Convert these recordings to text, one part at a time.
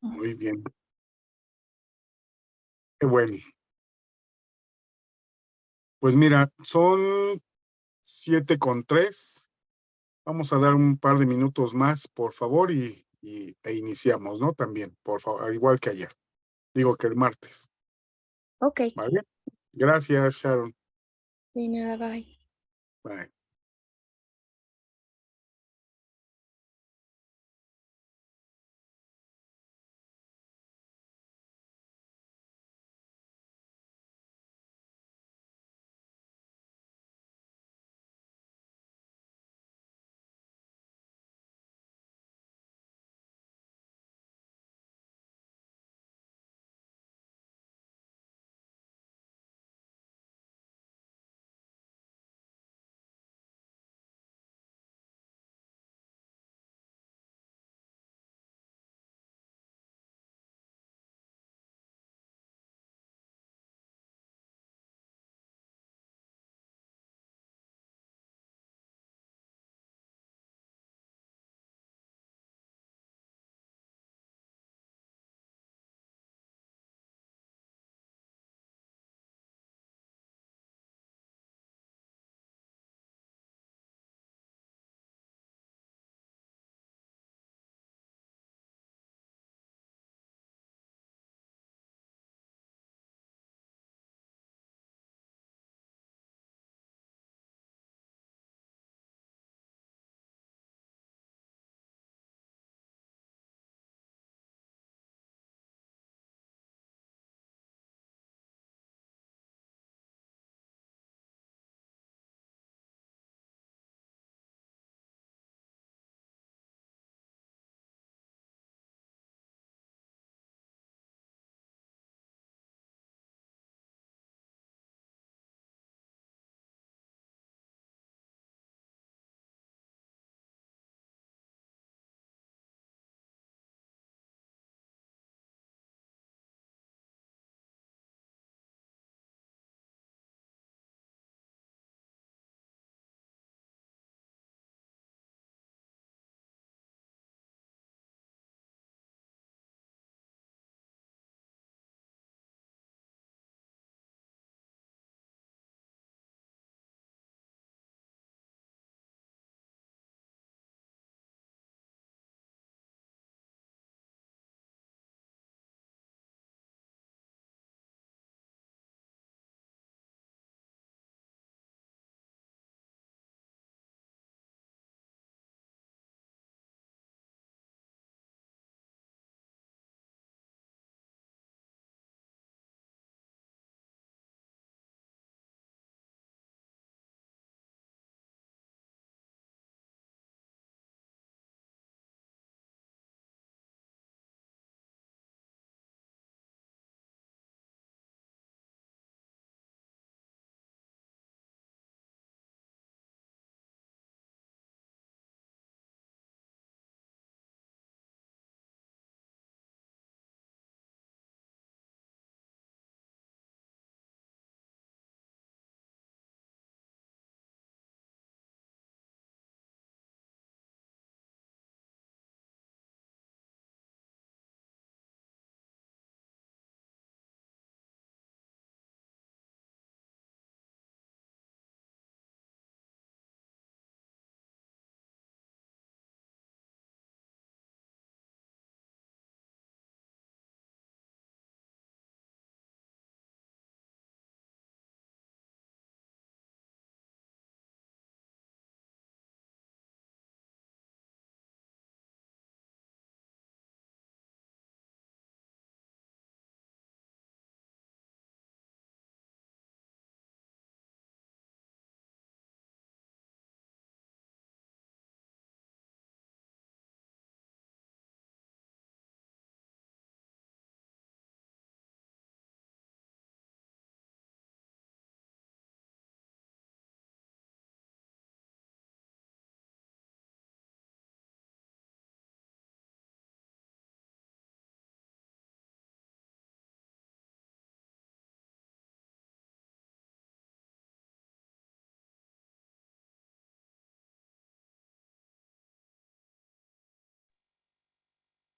Muy bien. Qué bueno. Pues mira, son 7:03. Vamos a dar un par de minutos más, por favor, e iniciamos, ¿no? También, por favor, igual que ayer. Digo que el martes, Okey. ¿vale? Gracias, Sharon. De nada, bye. Bye.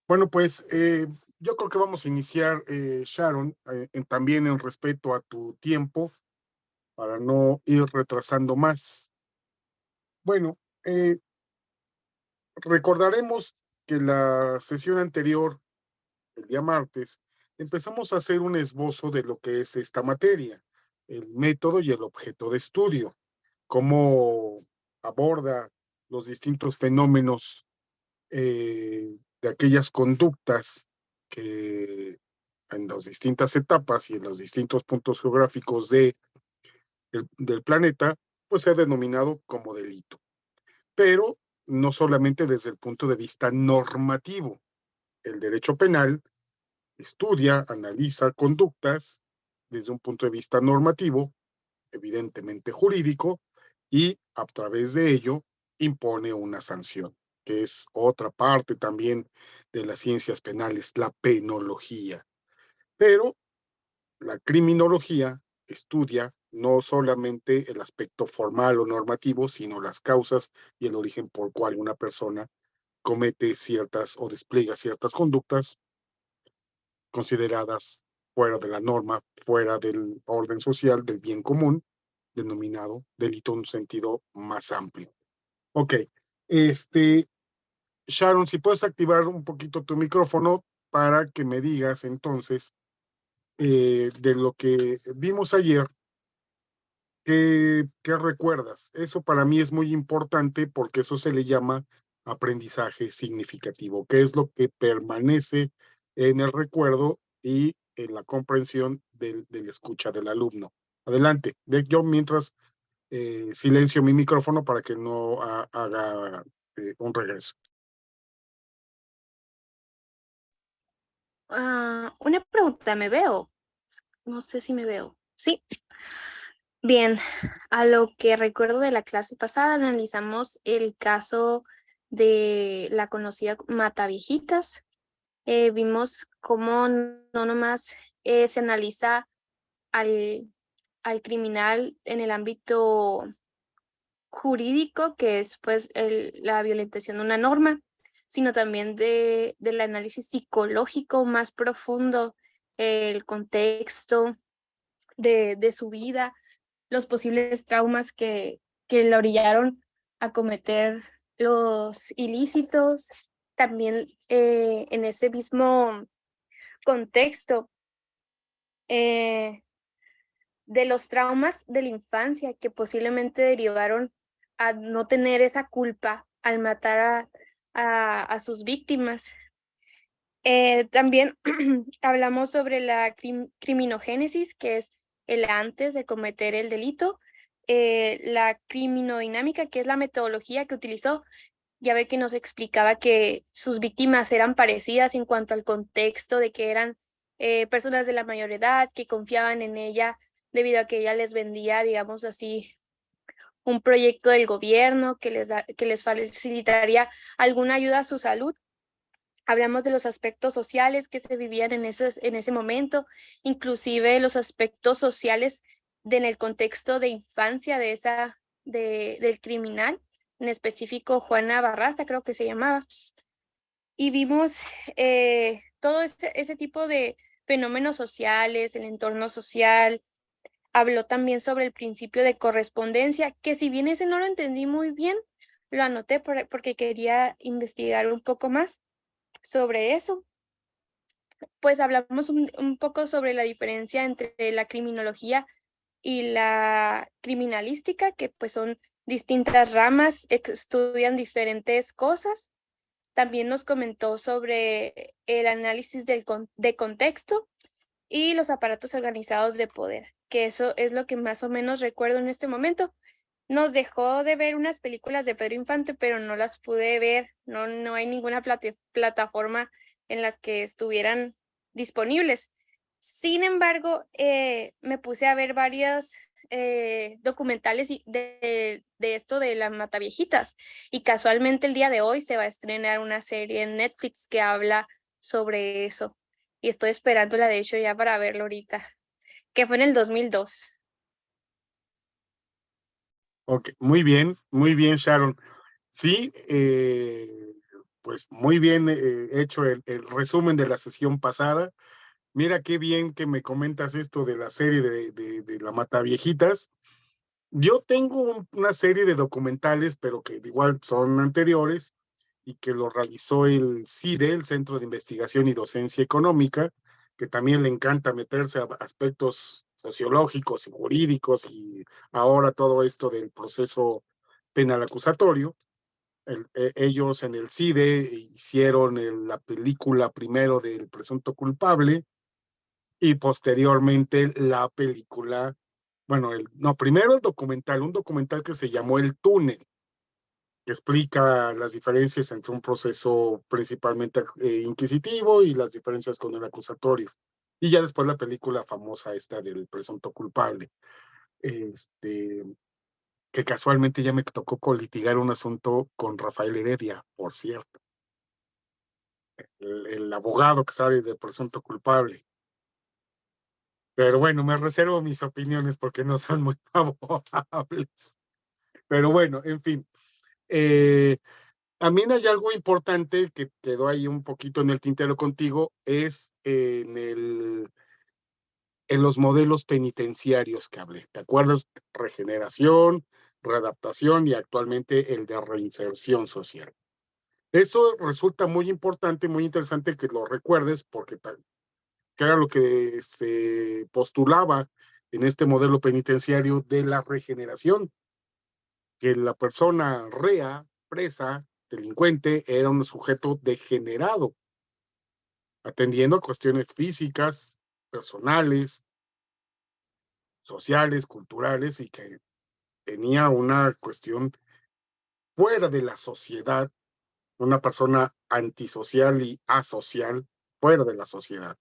Bueno, pues yo creo que vamos a iniciar, Sharon, también en respeto a tu tiempo, para no ir retrasando más. Bueno, recordaremos que la sesión anterior, el día martes, empezamos a hacer un esbozo de lo que es esta materia, el método y el objeto de estudio, cómo aborda los distintos fenómenos, de aquellas conductas que en las distintas etapas y en los distintos puntos geográficos del planeta, pues se ha denominado como delito. Pero no solamente desde el punto de vista normativo. El derecho penal estudia, analiza conductas desde un punto de vista normativo, evidentemente jurídico, y a través de ello impone una sanción, que es otra parte también de las ciencias penales, la penología. Pero la criminología estudia no solamente el aspecto formal o normativo, sino las causas y el origen por cual una persona comete ciertas o despliega ciertas conductas consideradas fuera de la norma, fuera del orden social, del bien común, denominado delito en un sentido más amplio. Ok, este, Sharon, si puedes activar un poquito tu micrófono para que me digas entonces, de lo que vimos ayer. ¿Qué recuerdas? Eso para mí es muy importante porque eso se le llama aprendizaje significativo, que es lo que permanece en el recuerdo y en la comprensión del escucha del alumno. Adelante. Yo mientras silencio mi micrófono para que no haga un regreso. Una pregunta, ¿me veo? No sé si me veo. Sí. Bien, a lo que recuerdo de la clase pasada, analizamos el caso de la conocida Mataviejitas. Vimos cómo no nomás se analiza al, al criminal en el ámbito jurídico, que es pues la violentación de una norma, sino también del análisis psicológico más profundo, el contexto de su vida, los posibles traumas que la orillaron a cometer los ilícitos. También en ese mismo contexto de los traumas de la infancia que posiblemente derivaron a no tener esa culpa al matar a sus víctimas. También hablamos sobre la criminogénesis, que es el antes de cometer el delito, la criminodinámica, que es la metodología que utilizó. Ya ve que nos explicaba que sus víctimas eran parecidas en cuanto al contexto de que eran personas de la mayor edad, que confiaban en ella debido a que ella les vendía, digamos así, un proyecto del gobierno que les facilitaría alguna ayuda a su salud. Hablamos de los aspectos sociales que se vivían en ese momento, inclusive los aspectos sociales en el contexto de infancia del criminal, en específico Juana Barraza, creo que se llamaba. Y vimos todo ese tipo de fenómenos sociales, el entorno social. Habló también sobre el principio de correspondencia, que si bien ese no lo entendí muy bien, lo anoté porque quería investigar un poco más sobre eso. Pues hablamos un poco sobre la diferencia entre la criminología y la criminalística, que pues son distintas ramas, estudian diferentes cosas. También nos comentó sobre el análisis de contexto y los aparatos organizados de poder, que eso es lo que más o menos recuerdo en este momento. Nos dejó de ver unas películas de Pedro Infante, pero no las pude ver, no hay ninguna plataforma en las que estuvieran disponibles. Sin embargo, me puse a ver varios documentales de esto de las Mataviejitas, y casualmente el día de hoy se va a estrenar una serie en Netflix que habla sobre eso, y estoy esperándola de hecho ya para verlo ahorita, que fue en el 2002. Ok, muy bien, Sharon. Sí, pues muy bien hecho el resumen de la sesión pasada. Mira qué bien que me comentas esto de la serie de La Mataviejitas. Yo tengo una serie de documentales, pero que igual son anteriores y que lo realizó el CIDE, el Centro de Investigación y Docencia Económica, que también le encanta meterse a aspectos sociológicos y jurídicos y ahora todo esto del proceso penal acusatorio. Ellos en el CIDE hicieron la película primero del presunto culpable y posteriormente la película, bueno, no, primero el documental, un documental que se llamó El Túnel, que explica las diferencias entre un proceso principalmente inquisitivo y las diferencias con el acusatorio. Y ya después la película famosa esta del presunto culpable, este, que casualmente ya me tocó colitigar un asunto con Rafael Heredia, por cierto, el abogado que sabe del presunto culpable. Pero bueno, me reservo mis opiniones porque no son muy favorables. Pero bueno, en fin. Eh, También hay algo importante que quedó ahí un poquito en el tintero contigo, es en los modelos penitenciarios que hablé. ¿Te acuerdas? Regeneración, readaptación y actualmente el de reinserción social. Eso resulta muy importante, muy interesante que lo recuerdes porque que era lo que se postulaba en este modelo penitenciario de la regeneración, que la persona rea, presa, delincuente, era un sujeto degenerado, atendiendo a cuestiones físicas, personales, sociales, culturales, y que tenía una cuestión fuera de la sociedad, una persona antisocial y asocial fuera de la sociedad.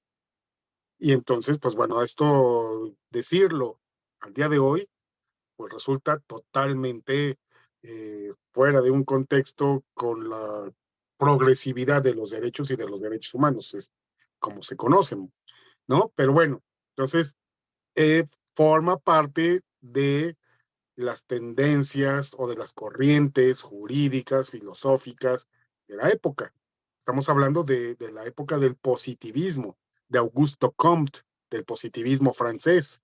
Y entonces, pues bueno, esto decirlo al día de hoy, pues resulta totalmente fuera de un contexto con la progresividad de los derechos y de los derechos humanos, es como se conocen, ¿no? Pero bueno, entonces forma parte de las tendencias o de las corrientes jurídicas, filosóficas de la época. Estamos hablando de la época del positivismo, de Augusto Comte, del positivismo francés,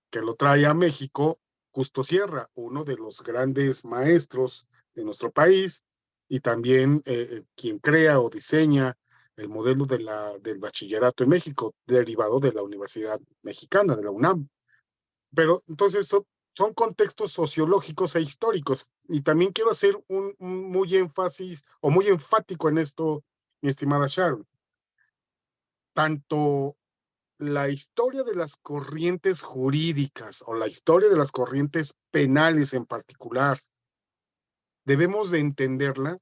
que lo trae a México Justo Sierra, uno de los grandes maestros de nuestro país y también quien crea o diseña el modelo del bachillerato en México, derivado de la Universidad Mexicana, de la UNAM. Pero entonces son contextos sociológicos e históricos. Y también quiero hacer un muy énfasis o muy enfático en esto, mi estimada Sharon. Tanto la historia de las corrientes jurídicas o la historia de las corrientes penales en particular, debemos de entenderla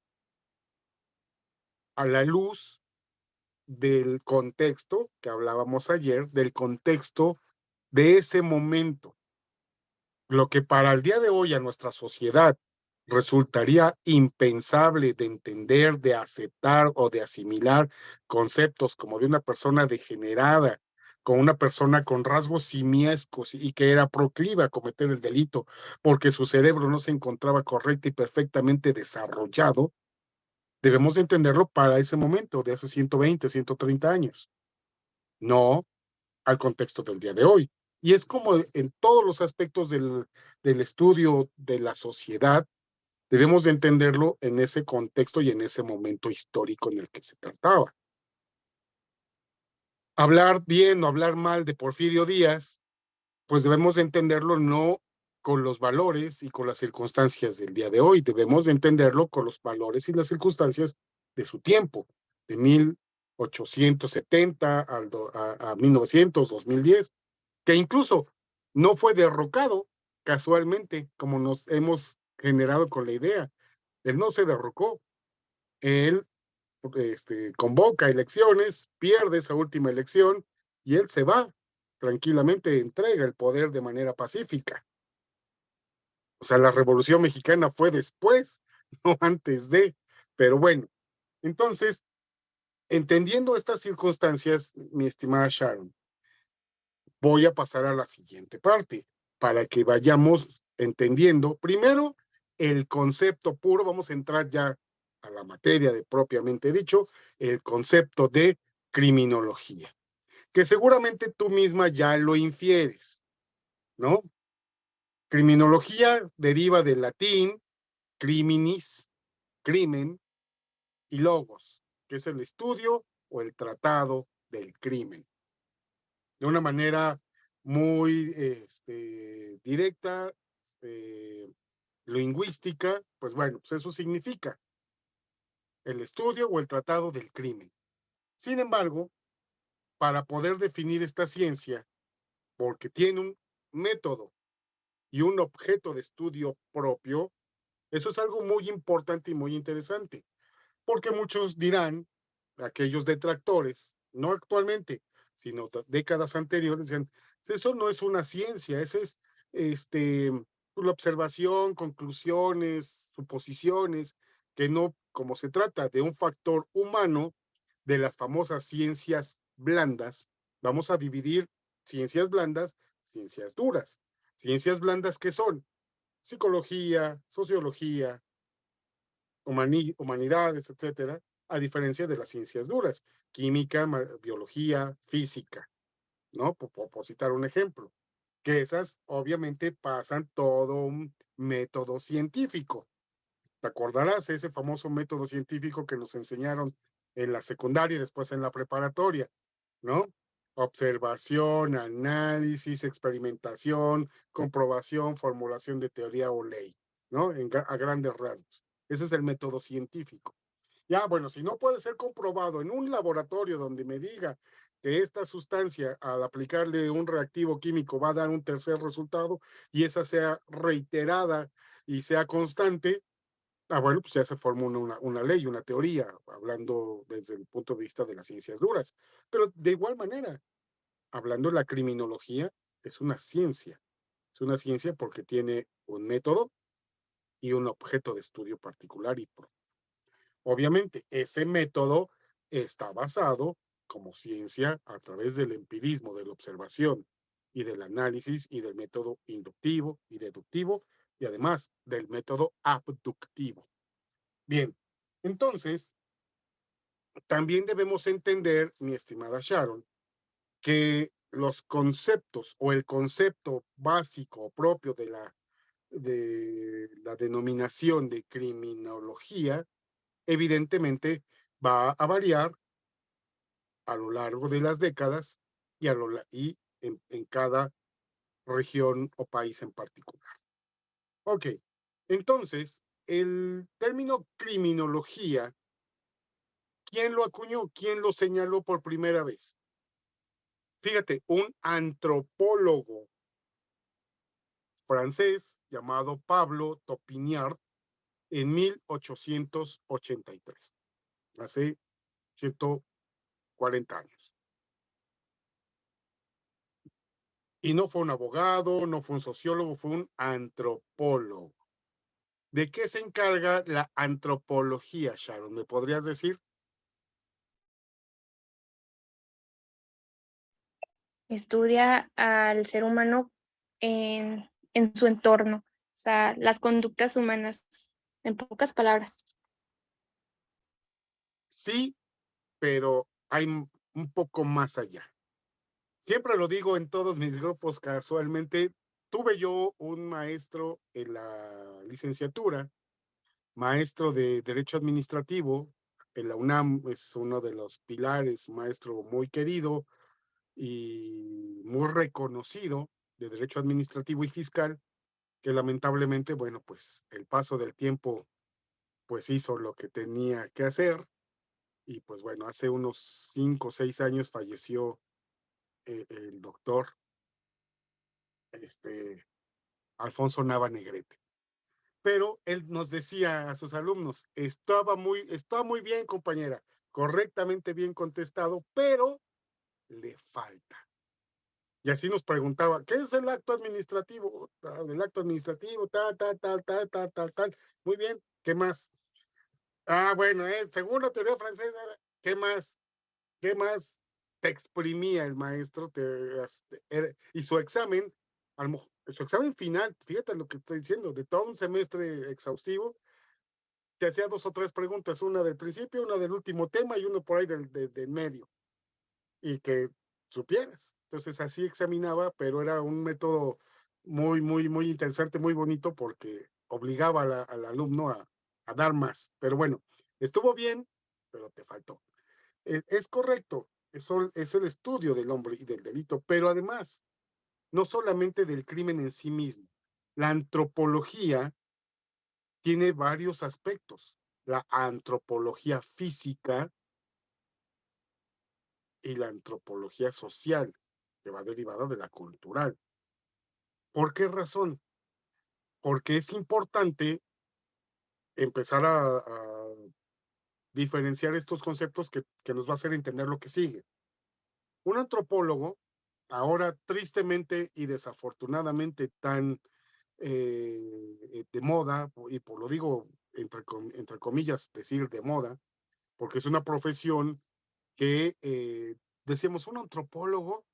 a la luz del contexto que hablábamos ayer, del contexto de ese momento. Lo que para el día de hoy a nuestra sociedad resultaría impensable de entender, de aceptar o de asimilar conceptos como de una persona degenerada, con una persona con rasgos simiescos y que era proclive a cometer el delito porque su cerebro no se encontraba correcto y perfectamente desarrollado, debemos de entenderlo para ese momento de hace 120, 130 años, no al contexto del día de hoy. Y es como en todos los aspectos del estudio de la sociedad, debemos de entenderlo en ese contexto y en ese momento histórico en el que se trataba. Hablar bien o hablar mal de Porfirio Díaz, pues debemos de entenderlo no con los valores y con las circunstancias del día de hoy, debemos de entenderlo con los valores y las circunstancias de su tiempo, de 1870 a 1900, 2010, que incluso no fue derrocado casualmente, como nos hemos generado con la idea. Él no se derrocó, él convoca elecciones, pierde esa última elección y él se va tranquilamente, entrega el poder de manera pacífica. O sea, la Revolución Mexicana fue después, no antes de, pero bueno, entonces, entendiendo estas circunstancias, mi estimada Sharon, voy a pasar a la siguiente parte para que vayamos entendiendo primero el concepto puro. Vamos a entrar ya a la materia de propiamente dicho, el concepto de criminología, que seguramente tú misma ya lo infieres, ¿no? Criminología deriva del latín criminis, crimen, y logos, que es el estudio o el tratado del crimen. De una manera muy directa, lingüística, pues bueno, pues eso significa el estudio o el tratado del crimen. Sin embargo, para poder definir esta ciencia, porque tiene un método y un objeto de estudio propio, eso es algo muy importante y muy interesante, porque muchos dirán, aquellos detractores, no actualmente, sino décadas anteriores, decían, eso no es una ciencia, eso es este, la observación, conclusiones, suposiciones, que no, como se trata de un factor humano, de las famosas ciencias blandas, vamos a dividir ciencias blandas, ciencias duras. Ciencias blandas, ¿qué son? Psicología, sociología, humanidades, etcétera, a diferencia de las ciencias duras, química, biología, física, ¿no? Por citar un ejemplo, que esas obviamente pasan todo un método científico. ¿Te acordarás ese famoso método científico que nos enseñaron en la secundaria y después en la preparatoria, ¿no? Observación, análisis, experimentación, comprobación, formulación de teoría o ley, ¿no? A grandes rasgos. Ese es el método científico. Ya, bueno, si no puede ser comprobado en un laboratorio donde me diga que esta sustancia, al aplicarle un reactivo químico, va a dar un tercer resultado y esa sea reiterada y sea constante, bueno, pues ya se formó una ley, una teoría, hablando desde el punto de vista de las ciencias duras. Pero de igual manera, hablando de la criminología, es una ciencia. Es una ciencia porque tiene un método y un objeto de estudio particular y obviamente ese método está basado como ciencia a través del empirismo, de la observación y del análisis y del método inductivo y deductivo y además del método abductivo. Bien, entonces, también debemos entender, mi estimada Sharon, que los conceptos o el concepto básico propio de la denominación de criminología, evidentemente va a variar a lo largo de las décadas y en cada región o país en particular. Ok, entonces, el término criminología, ¿quién lo acuñó? ¿Quién lo señaló por primera vez? Fíjate, un antropólogo francés llamado Pablo Topiniard en 1883, hace 140 años. Y no fue un abogado, no fue un sociólogo, fue un antropólogo. ¿De qué se encarga la antropología, Sharon? ¿Me podrías decir? Estudia al ser humano en su entorno, o sea, las conductas humanas, en pocas palabras. Sí, pero hay un poco más allá. Siempre lo digo en todos mis grupos casualmente. Tuve yo un maestro en la licenciatura, maestro de Derecho Administrativo, en la UNAM es uno de los pilares, maestro muy querido y muy reconocido de Derecho Administrativo y Fiscal, que lamentablemente, bueno, pues el paso del tiempo, pues hizo lo que tenía que hacer y pues bueno, hace unos 5 o 6 años falleció el doctor Alfonso Nava Negrete. Pero él nos decía a sus alumnos, estaba muy bien, compañera, correctamente bien contestado, pero le falta. Y así nos preguntaba, ¿qué es el acto administrativo? El acto administrativo, tal. Muy bien, ¿qué más? Bueno, según la teoría francesa, ¿qué más? ¿Qué más te exprimía el maestro? Y su examen, su examen final, fíjate lo que estoy diciendo, de todo un semestre exhaustivo, te hacía 2 o 3 preguntas, una del principio, una del último tema y uno por ahí del medio, y que supieras. Entonces así examinaba, pero era un método muy interesante, muy bonito, porque obligaba al alumno a dar más. Pero bueno, estuvo bien, pero te faltó. Es correcto, eso es el estudio del hombre y del delito, pero además, no solamente del crimen en sí mismo. La antropología tiene varios aspectos. La antropología física y la antropología social, que va derivada de la cultural. ¿Por qué razón? Porque es importante empezar a diferenciar estos conceptos que nos va a hacer entender lo que sigue. Un antropólogo, ahora tristemente y desafortunadamente tan de moda, y por lo digo entre comillas, decir de moda, porque es una profesión que decíamos, un antropólogo,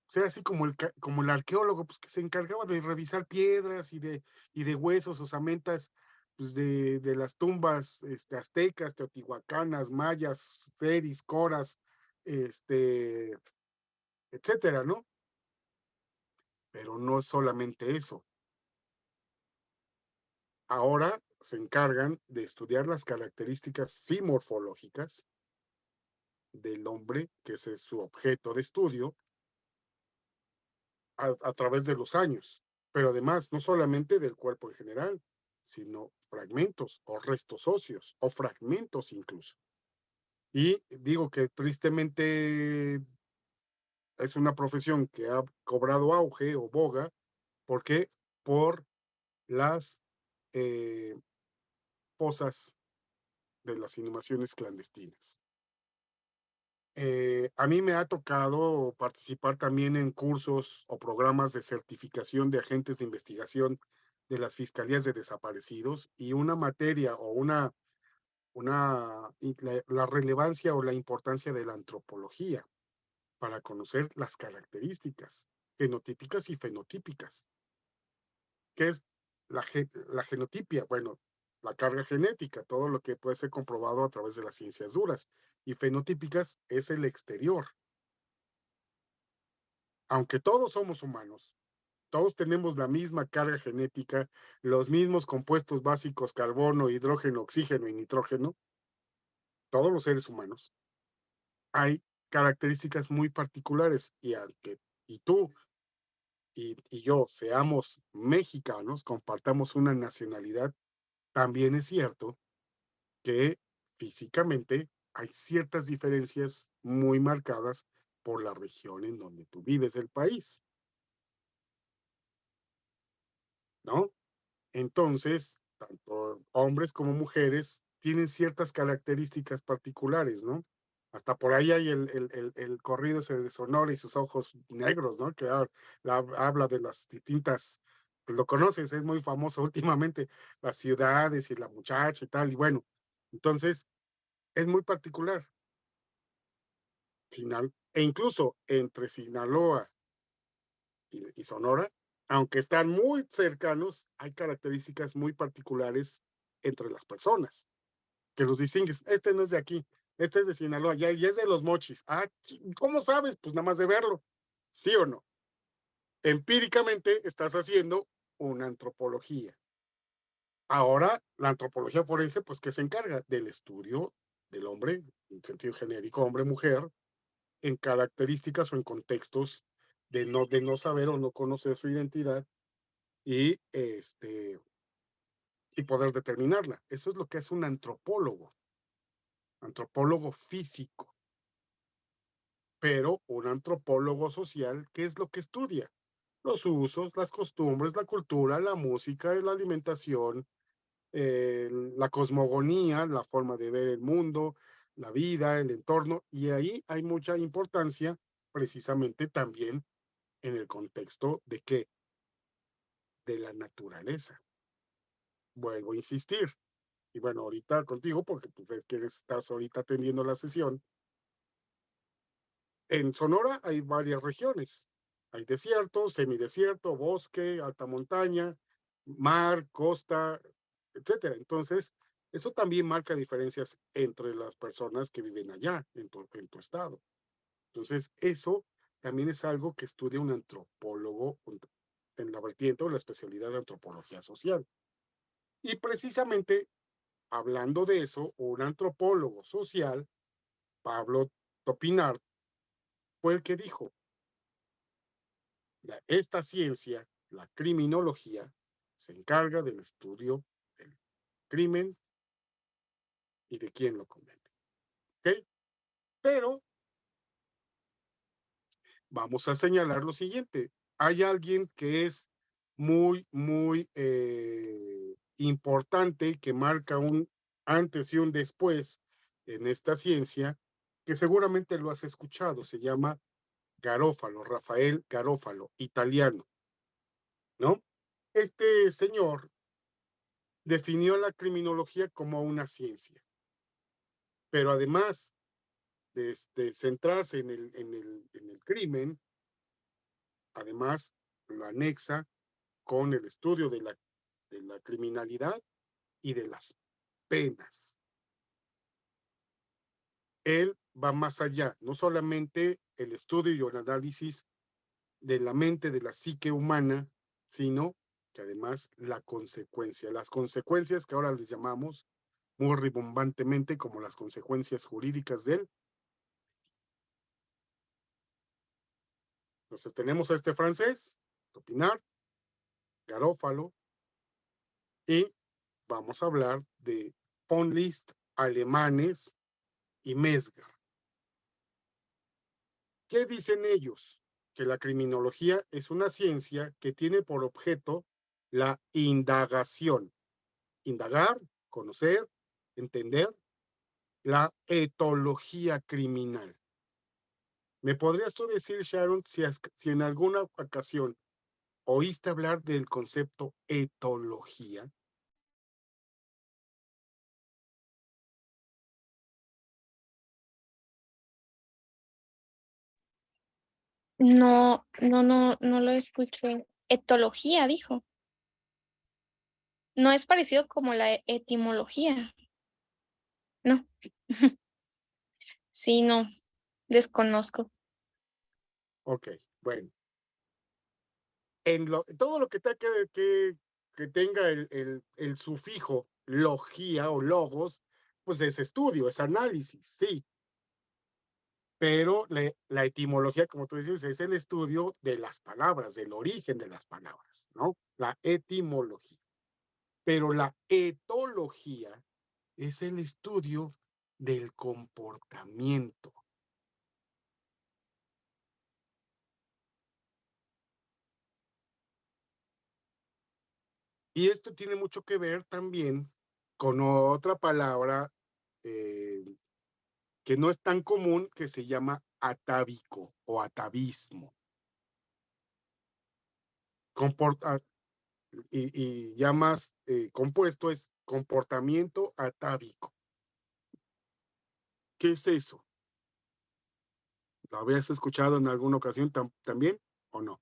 ser así como el arqueólogo, pues que se encargaba de revisar piedras y de huesos, osamentas, pues de las tumbas aztecas, teotihuacanas, mayas, feris, coras, este, etcétera, ¿no? Pero no es solamente eso. Ahora se encargan de estudiar las características sí morfológicas del hombre, que ese es su objeto de estudio, a través de los años, pero además no solamente del cuerpo en general, sino fragmentos o restos óseos o fragmentos incluso. Y digo que tristemente es una profesión que ha cobrado auge o boga, ¿por qué? Por las eh, fosas de las inhumaciones clandestinas. A mí me ha tocado participar también en cursos o programas de certificación de agentes de investigación de las fiscalías de desaparecidos, y una materia o la relevancia o la importancia de la antropología para conocer las características genotípicas y fenotípicas. ¿Qué es la genotipia? Bueno, la carga genética, todo lo que puede ser comprobado a través de las ciencias duras. Y fenotípicas es el exterior. Aunque todos somos humanos, todos tenemos la misma carga genética, los mismos compuestos básicos, carbono, hidrógeno, oxígeno y nitrógeno, todos los seres humanos, hay características muy particulares, y aunque y tú y yo seamos mexicanos, compartamos una nacionalidad, también es cierto que físicamente hay ciertas diferencias muy marcadas por la región en donde tú vives el país, ¿no? Entonces, tanto hombres como mujeres tienen ciertas características particulares, ¿no? Hasta por ahí hay el corrido ese de Sonora y sus ojos negros, ¿no? Que habla de las distintas, pues lo conoces, es muy famoso últimamente, las ciudades y la muchacha y tal, y bueno, entonces es muy particular. E incluso entre Sinaloa y Sonora, aunque están muy cercanos, hay características muy particulares entre las personas que los distingues. Este no es de aquí, este es de Sinaloa, ya es de los Mochis. Ah, ¿cómo sabes? Pues nada más de verlo, ¿sí o no? Empíricamente estás haciendo una antropología. Ahora, la antropología forense, pues, ¿qué se encarga? Del estudio del hombre, en sentido genérico, hombre-mujer, en características o en contextos de no saber o no conocer su identidad, y, y poder determinarla. Eso es lo que es un antropólogo físico, pero un antropólogo social, ¿qué es lo que estudia? Los usos, las costumbres, la cultura, la música, la alimentación, la cosmogonía, la forma de ver el mundo, la vida, el entorno, y ahí hay mucha importancia precisamente también en el contexto de qué, de la naturaleza. Vuelvo a insistir, y bueno, ahorita contigo, porque tú ves que estás ahorita atendiendo la sesión. En Sonora hay varias regiones. Hay desierto, semidesierto, bosque, alta montaña, mar, costa, etcétera. Entonces, Eso también marca diferencias entre las personas que viven allá, en tu estado. Entonces, eso también es algo que estudia un antropólogo en la vertiente o la especialidad de antropología social. Y precisamente, hablando de eso, un antropólogo social, Pablo Topinard, fue el que dijo, esta ciencia, la criminología, se encarga del estudio del crimen y de quién lo comete. ¿Ok? Pero vamos a señalar lo siguiente. Hay alguien que es muy importante, que marca un antes y un después en esta ciencia, que seguramente lo has escuchado, se llama Garofalo, Rafael Garofalo, italiano, ¿no? Este señor definió la criminología como una ciencia, pero además de centrarse en el crimen, además lo anexa con el estudio de la criminalidad y de las penas. Él va más allá, no solamente el estudio y el análisis de la mente, de la psique humana, sino que además las consecuencias que ahora les llamamos muy rimbombantemente como las consecuencias jurídicas de él. Entonces tenemos a este francés, Topinard, Garófalo, y vamos a hablar de von List, alemanes y Mesmer. ¿Qué dicen ellos? Que la criminología es una ciencia que tiene por objeto la indagación. Indagar, conocer, entender la etología criminal. ¿Me podrías tú decir, Sharon, si en alguna ocasión oíste hablar del concepto etología? No lo escuché. Etología, dijo. No es parecido como la etimología. No. Sí, no, desconozco. Ok, bueno. Todo lo que, que tenga el sufijo logía o logos, pues es estudio, es análisis, sí. Pero la etimología, como tú dices, es el estudio de las palabras, del origen de las palabras, ¿no? La etimología. Pero la etología es el estudio del comportamiento. Y esto tiene mucho que ver también con otra palabra eh, que no es tan común, que se llama atávico o atavismo. Comporta, y ya más compuesto es comportamiento atávico. ¿Qué es eso? ¿Lo habías escuchado en alguna ocasión también o no?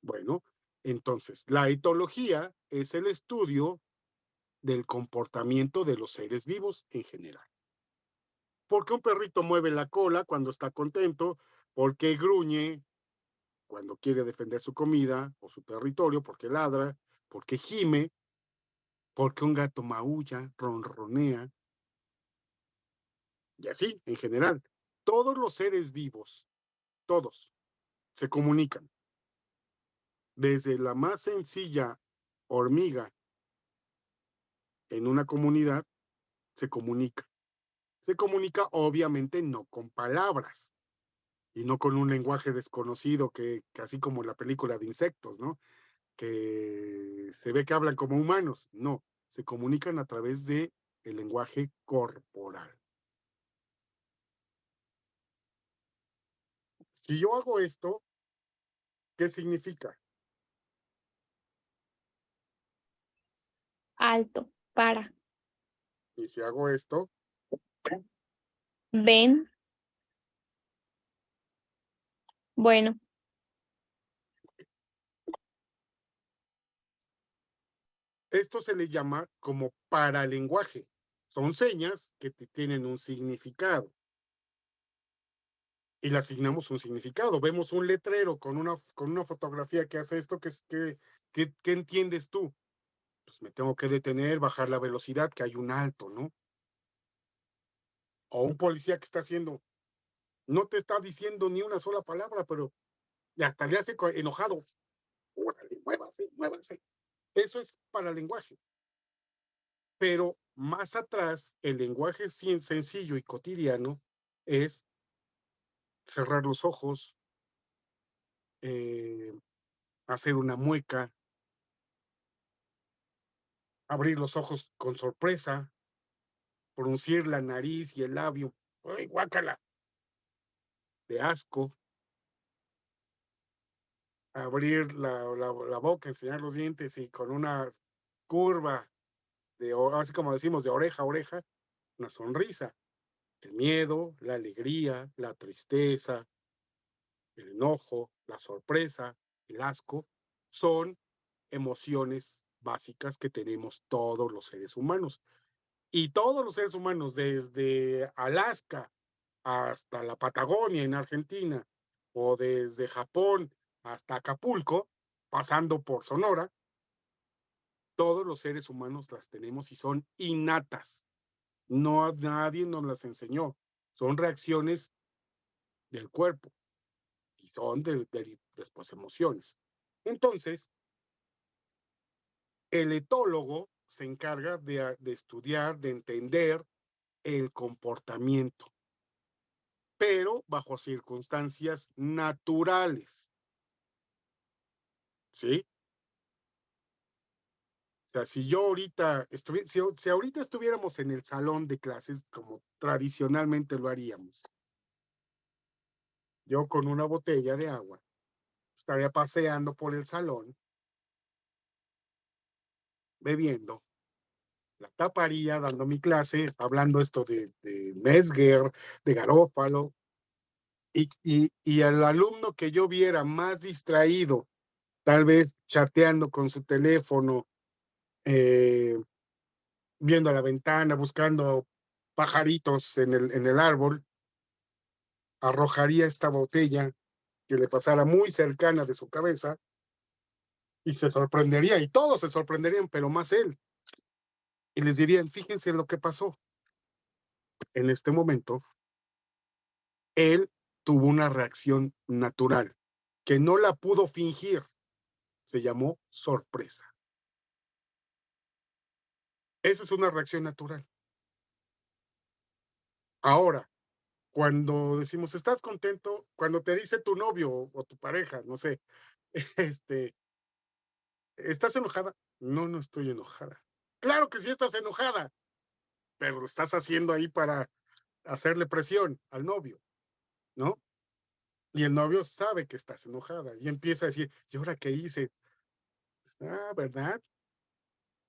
Bueno, entonces, la etología es el estudio del comportamiento de los seres vivos en general. ¿Por qué un perrito mueve la cola cuando está contento? ¿Por qué gruñe cuando quiere defender su comida o su territorio? ¿Por qué ladra? ¿Por qué gime? ¿Por qué un gato maulla, ronronea? Y así, en general, todos los seres vivos, todos, se comunican. Desde la más sencilla hormiga en una comunidad, se comunica. Se comunica obviamente no con palabras y no con un lenguaje desconocido que así como la película de insectos, ¿no? Que se ve que hablan como humanos. No, se comunican a través de el lenguaje corporal. Si yo hago esto, ¿qué significa? Alto, para. Y si hago esto, Ven, bueno, Esto se le llama como paralenguaje. Son señas que tienen un significado y le asignamos un significado. Vemos un letrero con una fotografía que hace esto, ¿qué entiendes tú? Pues me tengo que detener, bajar la velocidad, que hay un alto, ¿no? O un policía que está haciendo, no te está diciendo ni una sola palabra, pero hasta le hace enojado. Órale, muévase, muévase. Eso es para lenguaje. Pero más atrás, el lenguaje sencillo y cotidiano es cerrar los ojos, eh, hacer una mueca, abrir los ojos con sorpresa, fruncir la nariz y el labio, ¡ay, guácala! De asco, abrir la boca, enseñar los dientes y con una curva, así como decimos, de oreja a oreja, una sonrisa. El miedo, la alegría, la tristeza, el enojo, la sorpresa, el asco, son emociones básicas que tenemos todos los seres humanos. Y todos los seres humanos, desde Alaska hasta la Patagonia en Argentina, o desde Japón hasta Acapulco, pasando por Sonora, todos los seres humanos las tenemos y son innatas. No, nadie nos las enseñó. Son reacciones del cuerpo y son después emociones. Entonces, el etólogo se encarga de estudiar, de entender el comportamiento, pero bajo circunstancias naturales, ¿sí? O sea, si yo ahorita, si ahorita estuviéramos en el salón de clases como tradicionalmente lo haríamos, yo con una botella de agua estaría paseando por el salón, bebiendo, la taparía, dando mi clase, hablando esto de Mesger, de Garófalo, y al alumno que yo viera más distraído, tal vez chateando con su teléfono, eh, viendo a la ventana, buscando pajaritos en el árbol, arrojaría esta botella que le pasara muy cercana de su cabeza y se sorprendería, y todos se sorprenderían, pero más él. Y les dirían, fíjense lo que pasó. En este momento, él tuvo una reacción natural que no la pudo fingir. Se llamó sorpresa. Esa es una reacción natural. Ahora, cuando decimos, ¿estás contento? Cuando te dice tu novio o tu pareja, no sé, este, ¿estás enojada? No, no estoy enojada. Claro que sí estás enojada, pero lo estás haciendo ahí para hacerle presión al novio, ¿no? Y el novio sabe que estás enojada y empieza a decir, ¿y ahora qué hice? Ah, ¿verdad?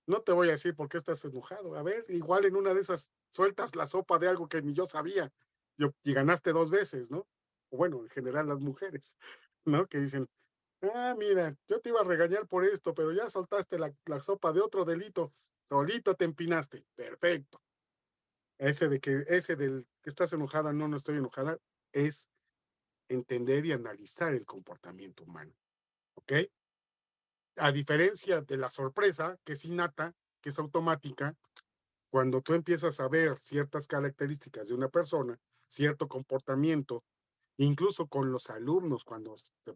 No te voy a decir por qué estás enojado. A ver, igual en una de esas sueltas la sopa de algo que ni yo sabía y ganaste 2 veces, ¿no? O bueno, en general las mujeres, ¿no? Que dicen, ah, mira, yo te iba a regañar por esto, pero ya soltaste la sopa de otro delito, solito te empinaste. Perfecto. Ese del que estás enojada, no, no estoy enojada, es entender y analizar el comportamiento humano, ¿ok? A diferencia de la sorpresa, que es innata, que es automática, cuando tú empiezas a ver ciertas características de una persona, cierto comportamiento, incluso con los alumnos, cuando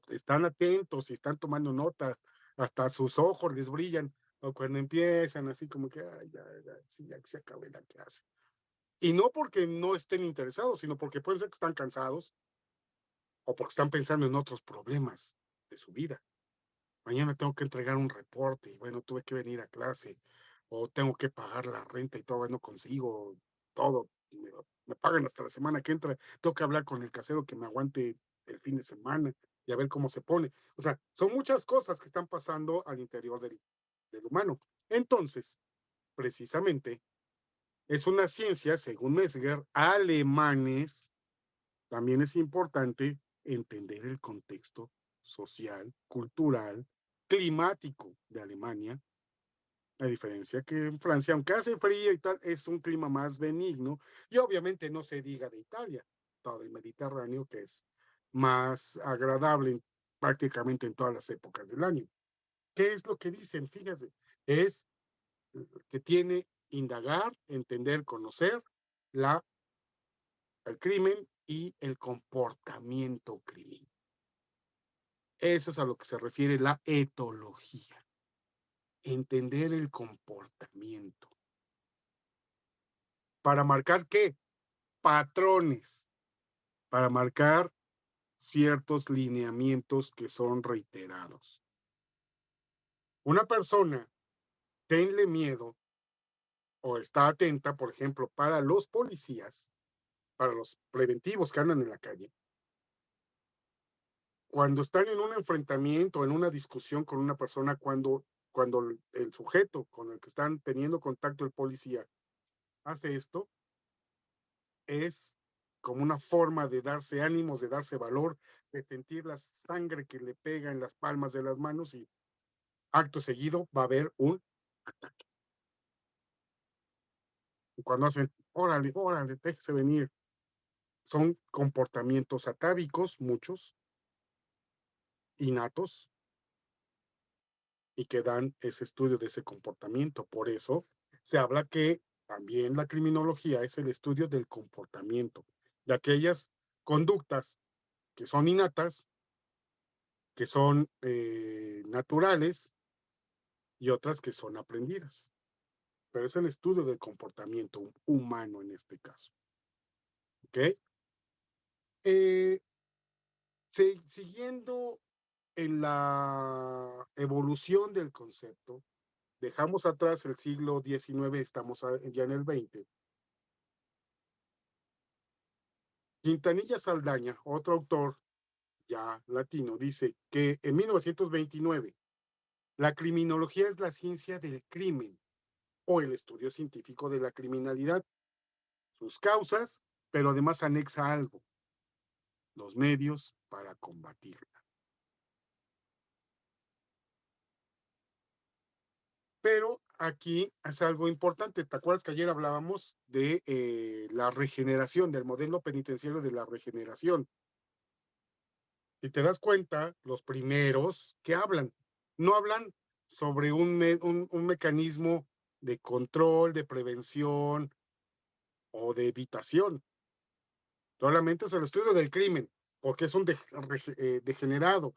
están atentos y están tomando notas, hasta sus ojos les brillan, o cuando empiezan así como que, ay, ya, sí, ya que se acabe la clase. Y no porque no estén interesados, sino porque pueden ser que están cansados o porque están pensando en otros problemas de su vida. Mañana tengo que entregar un reporte y bueno, tuve que venir a clase o tengo que pagar la renta y todavía no consigo todo. Me pagan hasta la semana que entra. Tengo que hablar con el casero que me aguante el fin de semana y a ver cómo se pone. O sea, son muchas cosas que están pasando al interior del humano. Entonces, precisamente, es una ciencia, según Mesger, alemanes, también es importante entender el contexto social, cultural, climático de Alemania, A diferencia que en Francia, aunque hace frío y tal, es un clima más benigno. Y obviamente no se diga de Italia, todo el Mediterráneo, que es más agradable prácticamente en todas las épocas del año. ¿Qué es lo que dicen? Fíjate, es que tiene indagar, entender, conocer la, el crimen y el comportamiento criminal. Eso es a lo que se refiere la etología. Entender el comportamiento. ¿Para marcar qué? Patrones. Para marcar ciertos lineamientos que son reiterados. Una persona, tenle miedo o está atenta, por ejemplo, para los policías, para los preventivos que andan en la calle, cuando están en un enfrentamiento, en una discusión con una persona, cuando el sujeto con el que están teniendo contacto el policía hace esto, es como una forma de darse ánimos, de darse valor, de sentir la sangre que le pega en las palmas de las manos y acto seguido va a haber un ataque. Y cuando hacen, órale, órale, déjese venir, son comportamientos atávicos, muchos, innatos, y que dan ese estudio de ese comportamiento. Por eso se habla que también la criminología es el estudio del comportamiento, de aquellas conductas que son innatas, que son naturales y otras que son aprendidas. Pero es el estudio del comportamiento humano en este caso. ¿Ok? Siguiendo en la evolución del concepto, dejamos atrás el siglo XIX, estamos ya en el XX. Quintanilla Saldaña, otro autor ya latino, dice que en 1929 la criminología es la ciencia del crimen o el estudio científico de la criminalidad, sus causas, pero además anexa algo, los medios para combatirla. Pero aquí es algo importante. ¿Te acuerdas que ayer hablábamos de la regeneración, del modelo penitenciario de la regeneración? Si te das cuenta, los primeros que hablan, no hablan sobre un mecanismo de control, de prevención o de evitación. Solamente es el estudio del crimen, porque es un degenerado.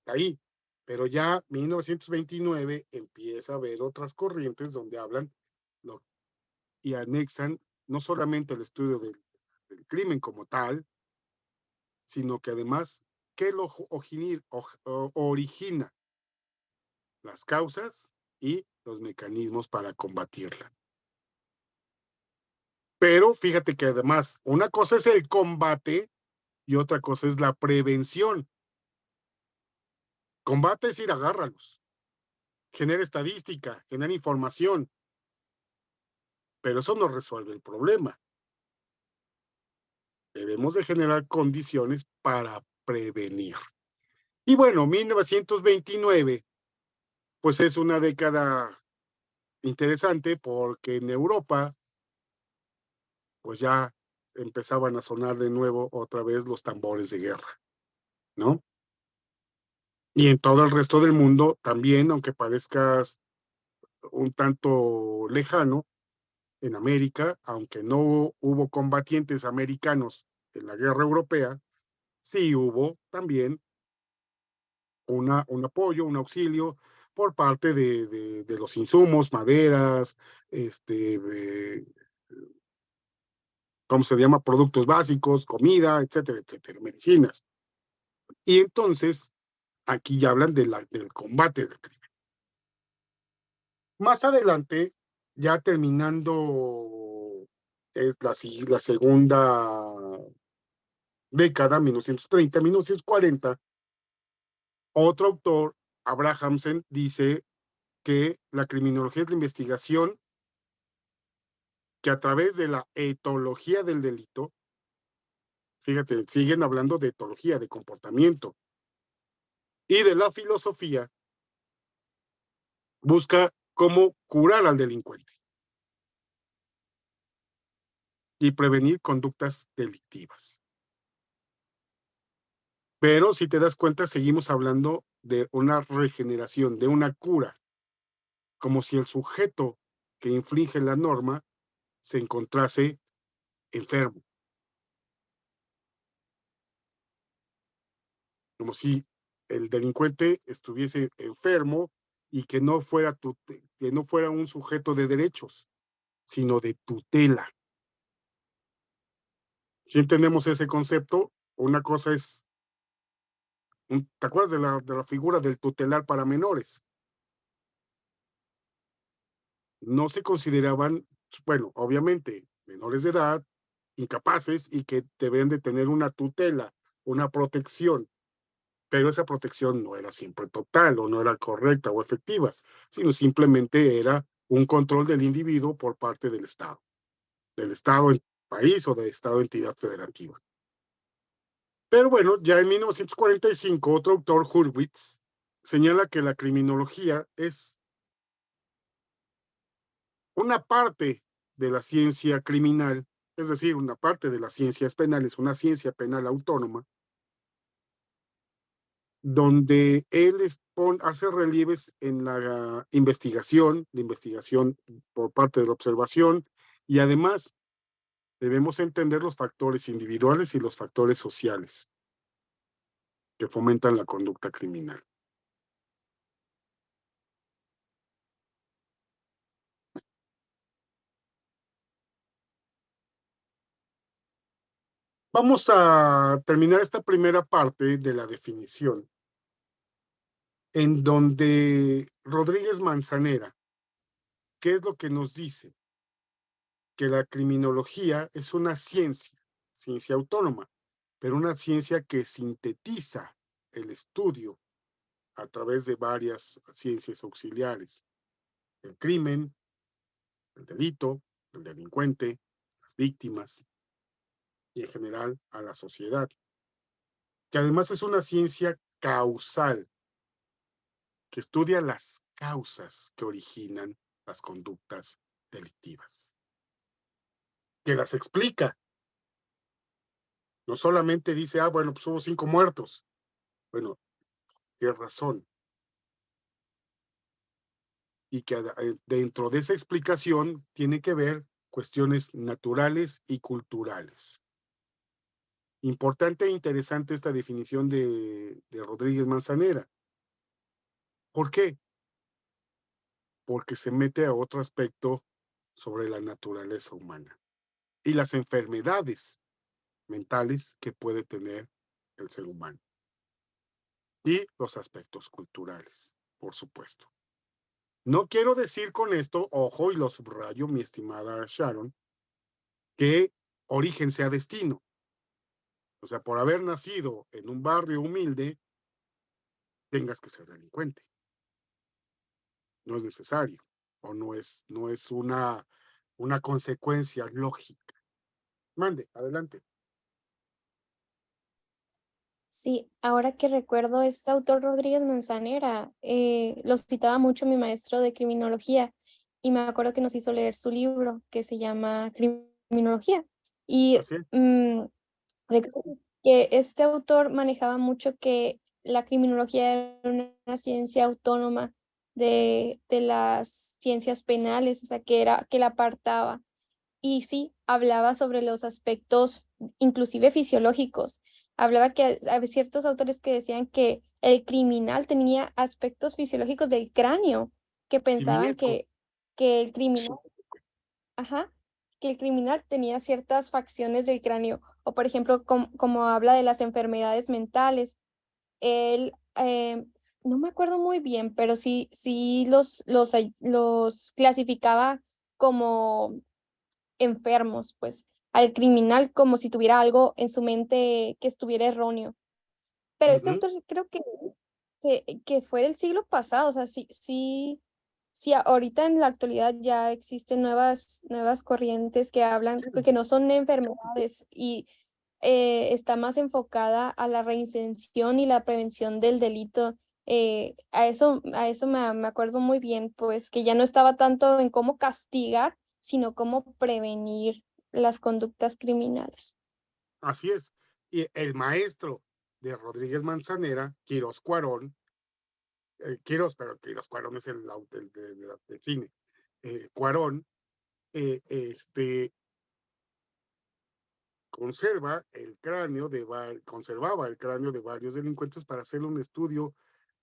Ahí. Pero ya 1929 empieza a haber otras corrientes donde hablan lo, y anexan no solamente el estudio del crimen como tal, sino que además, ¿qué lo origina? Las causas y los mecanismos para combatirla. Pero fíjate que además, una cosa es el combate y otra cosa es la prevención. Combate es ir, agárralos, genera estadística, genera información, pero eso no resuelve el problema. Debemos de generar condiciones para prevenir. Y bueno, 1929, pues es una década interesante porque en Europa, pues ya empezaban a sonar de nuevo otra vez los tambores de guerra, ¿no? Y en todo el resto del mundo también, aunque parezcas un tanto lejano, en América, aunque no hubo combatientes americanos en la guerra europea, sí hubo también un apoyo, un auxilio por parte de los insumos, maderas, ¿cómo se llama? Productos básicos, comida, etcétera, etcétera, medicinas. Y entonces, aquí ya hablan del combate del crimen. Más adelante, ya terminando es la segunda década, 1930, 1940, otro autor, Abrahamsen, dice que la criminología es la investigación que a través de la etología del delito, fíjate, siguen hablando de etología, de comportamiento, y de la filosofía, busca cómo curar al delincuente y prevenir conductas delictivas. Pero si te das cuenta, seguimos hablando de una regeneración, de una cura, como si el sujeto que infringe la norma se encontrase enfermo, como si el delincuente estuviese enfermo y que no fuera, que no fuera un sujeto de derechos, sino de tutela. Si entendemos ese concepto, una cosa es, ¿te acuerdas de la figura del tutelar para menores? No se consideraban, bueno, obviamente, menores de edad, incapaces y que deben de tener una tutela, una protección, pero esa protección no era siempre total o no era correcta o efectiva, sino simplemente era un control del individuo por parte del Estado en país o del Estado entidad federativa. Pero bueno, ya en 1945, otro autor, Hurwitz, señala que la criminología es una parte de la ciencia criminal, es decir, una parte de las ciencias penales, una ciencia penal autónoma, donde él hace relieves en la investigación por parte de la observación, y además debemos entender los factores individuales y los factores sociales que fomentan la conducta criminal. Vamos a terminar esta primera parte de la definición, en donde Rodríguez Manzanera, ¿qué es lo que nos dice? Que la criminología es una ciencia autónoma, pero una ciencia que sintetiza el estudio a través de varias ciencias auxiliares: el crimen, el delito, el delincuente, las víctimas y en general a la sociedad, que además es una ciencia causal, que estudia las causas que originan las conductas delictivas, que las explica. No solamente dice, ah, bueno, pues hubo 5 muertos. Bueno, ¿qué razón? Y que dentro de esa explicación tiene que ver cuestiones naturales y culturales. Importante e interesante esta definición de Rodríguez Manzanera. ¿Por qué? Porque se mete a otro aspecto sobre la naturaleza humana y las enfermedades mentales que puede tener el ser humano. Y los aspectos culturales, por supuesto. No quiero decir con esto, ojo, y lo subrayo, mi estimada Sharon, que origen sea destino. O sea, por haber nacido en un barrio humilde, tengas que ser delincuente. No es necesario, o no es una consecuencia lógica. Mande, adelante. Sí, ahora que recuerdo, este autor Rodríguez Manzanera lo citaba mucho mi maestro de criminología y me acuerdo que nos hizo leer su libro que se llama Criminología. Y Así es. recuerdo que este autor manejaba mucho que la criminología era una ciencia autónoma de las ciencias penales, o sea, que la apartaba. Y sí, hablaba sobre los aspectos inclusive fisiológicos. Hablaba que había ciertos autores que decían que el criminal tenía aspectos fisiológicos del cráneo, que pensaban Simiesco. que el criminal, ajá, que el criminal tenía ciertas facciones del cráneo. O por ejemplo, como habla de las enfermedades mentales, él, no me acuerdo muy bien, pero sí los clasificaba como enfermos, pues, al criminal como si tuviera algo en su mente que estuviera erróneo. Pero este Ujú. autor sí creo que fue del siglo pasado, o sea, sí, ahorita en la actualidad ya existen nuevas corrientes que hablan, que no son enfermedades y está más enfocada a la reinserción y la prevención del delito A eso me acuerdo muy bien, pues que ya no estaba tanto en cómo castigar, sino cómo prevenir las conductas criminales. Así es. Y el maestro de Rodríguez Manzanera, Quirós Cuarón, pero Quirós Cuarón es del cine, Cuarón, conservaba el cráneo de varios delincuentes para hacer un estudio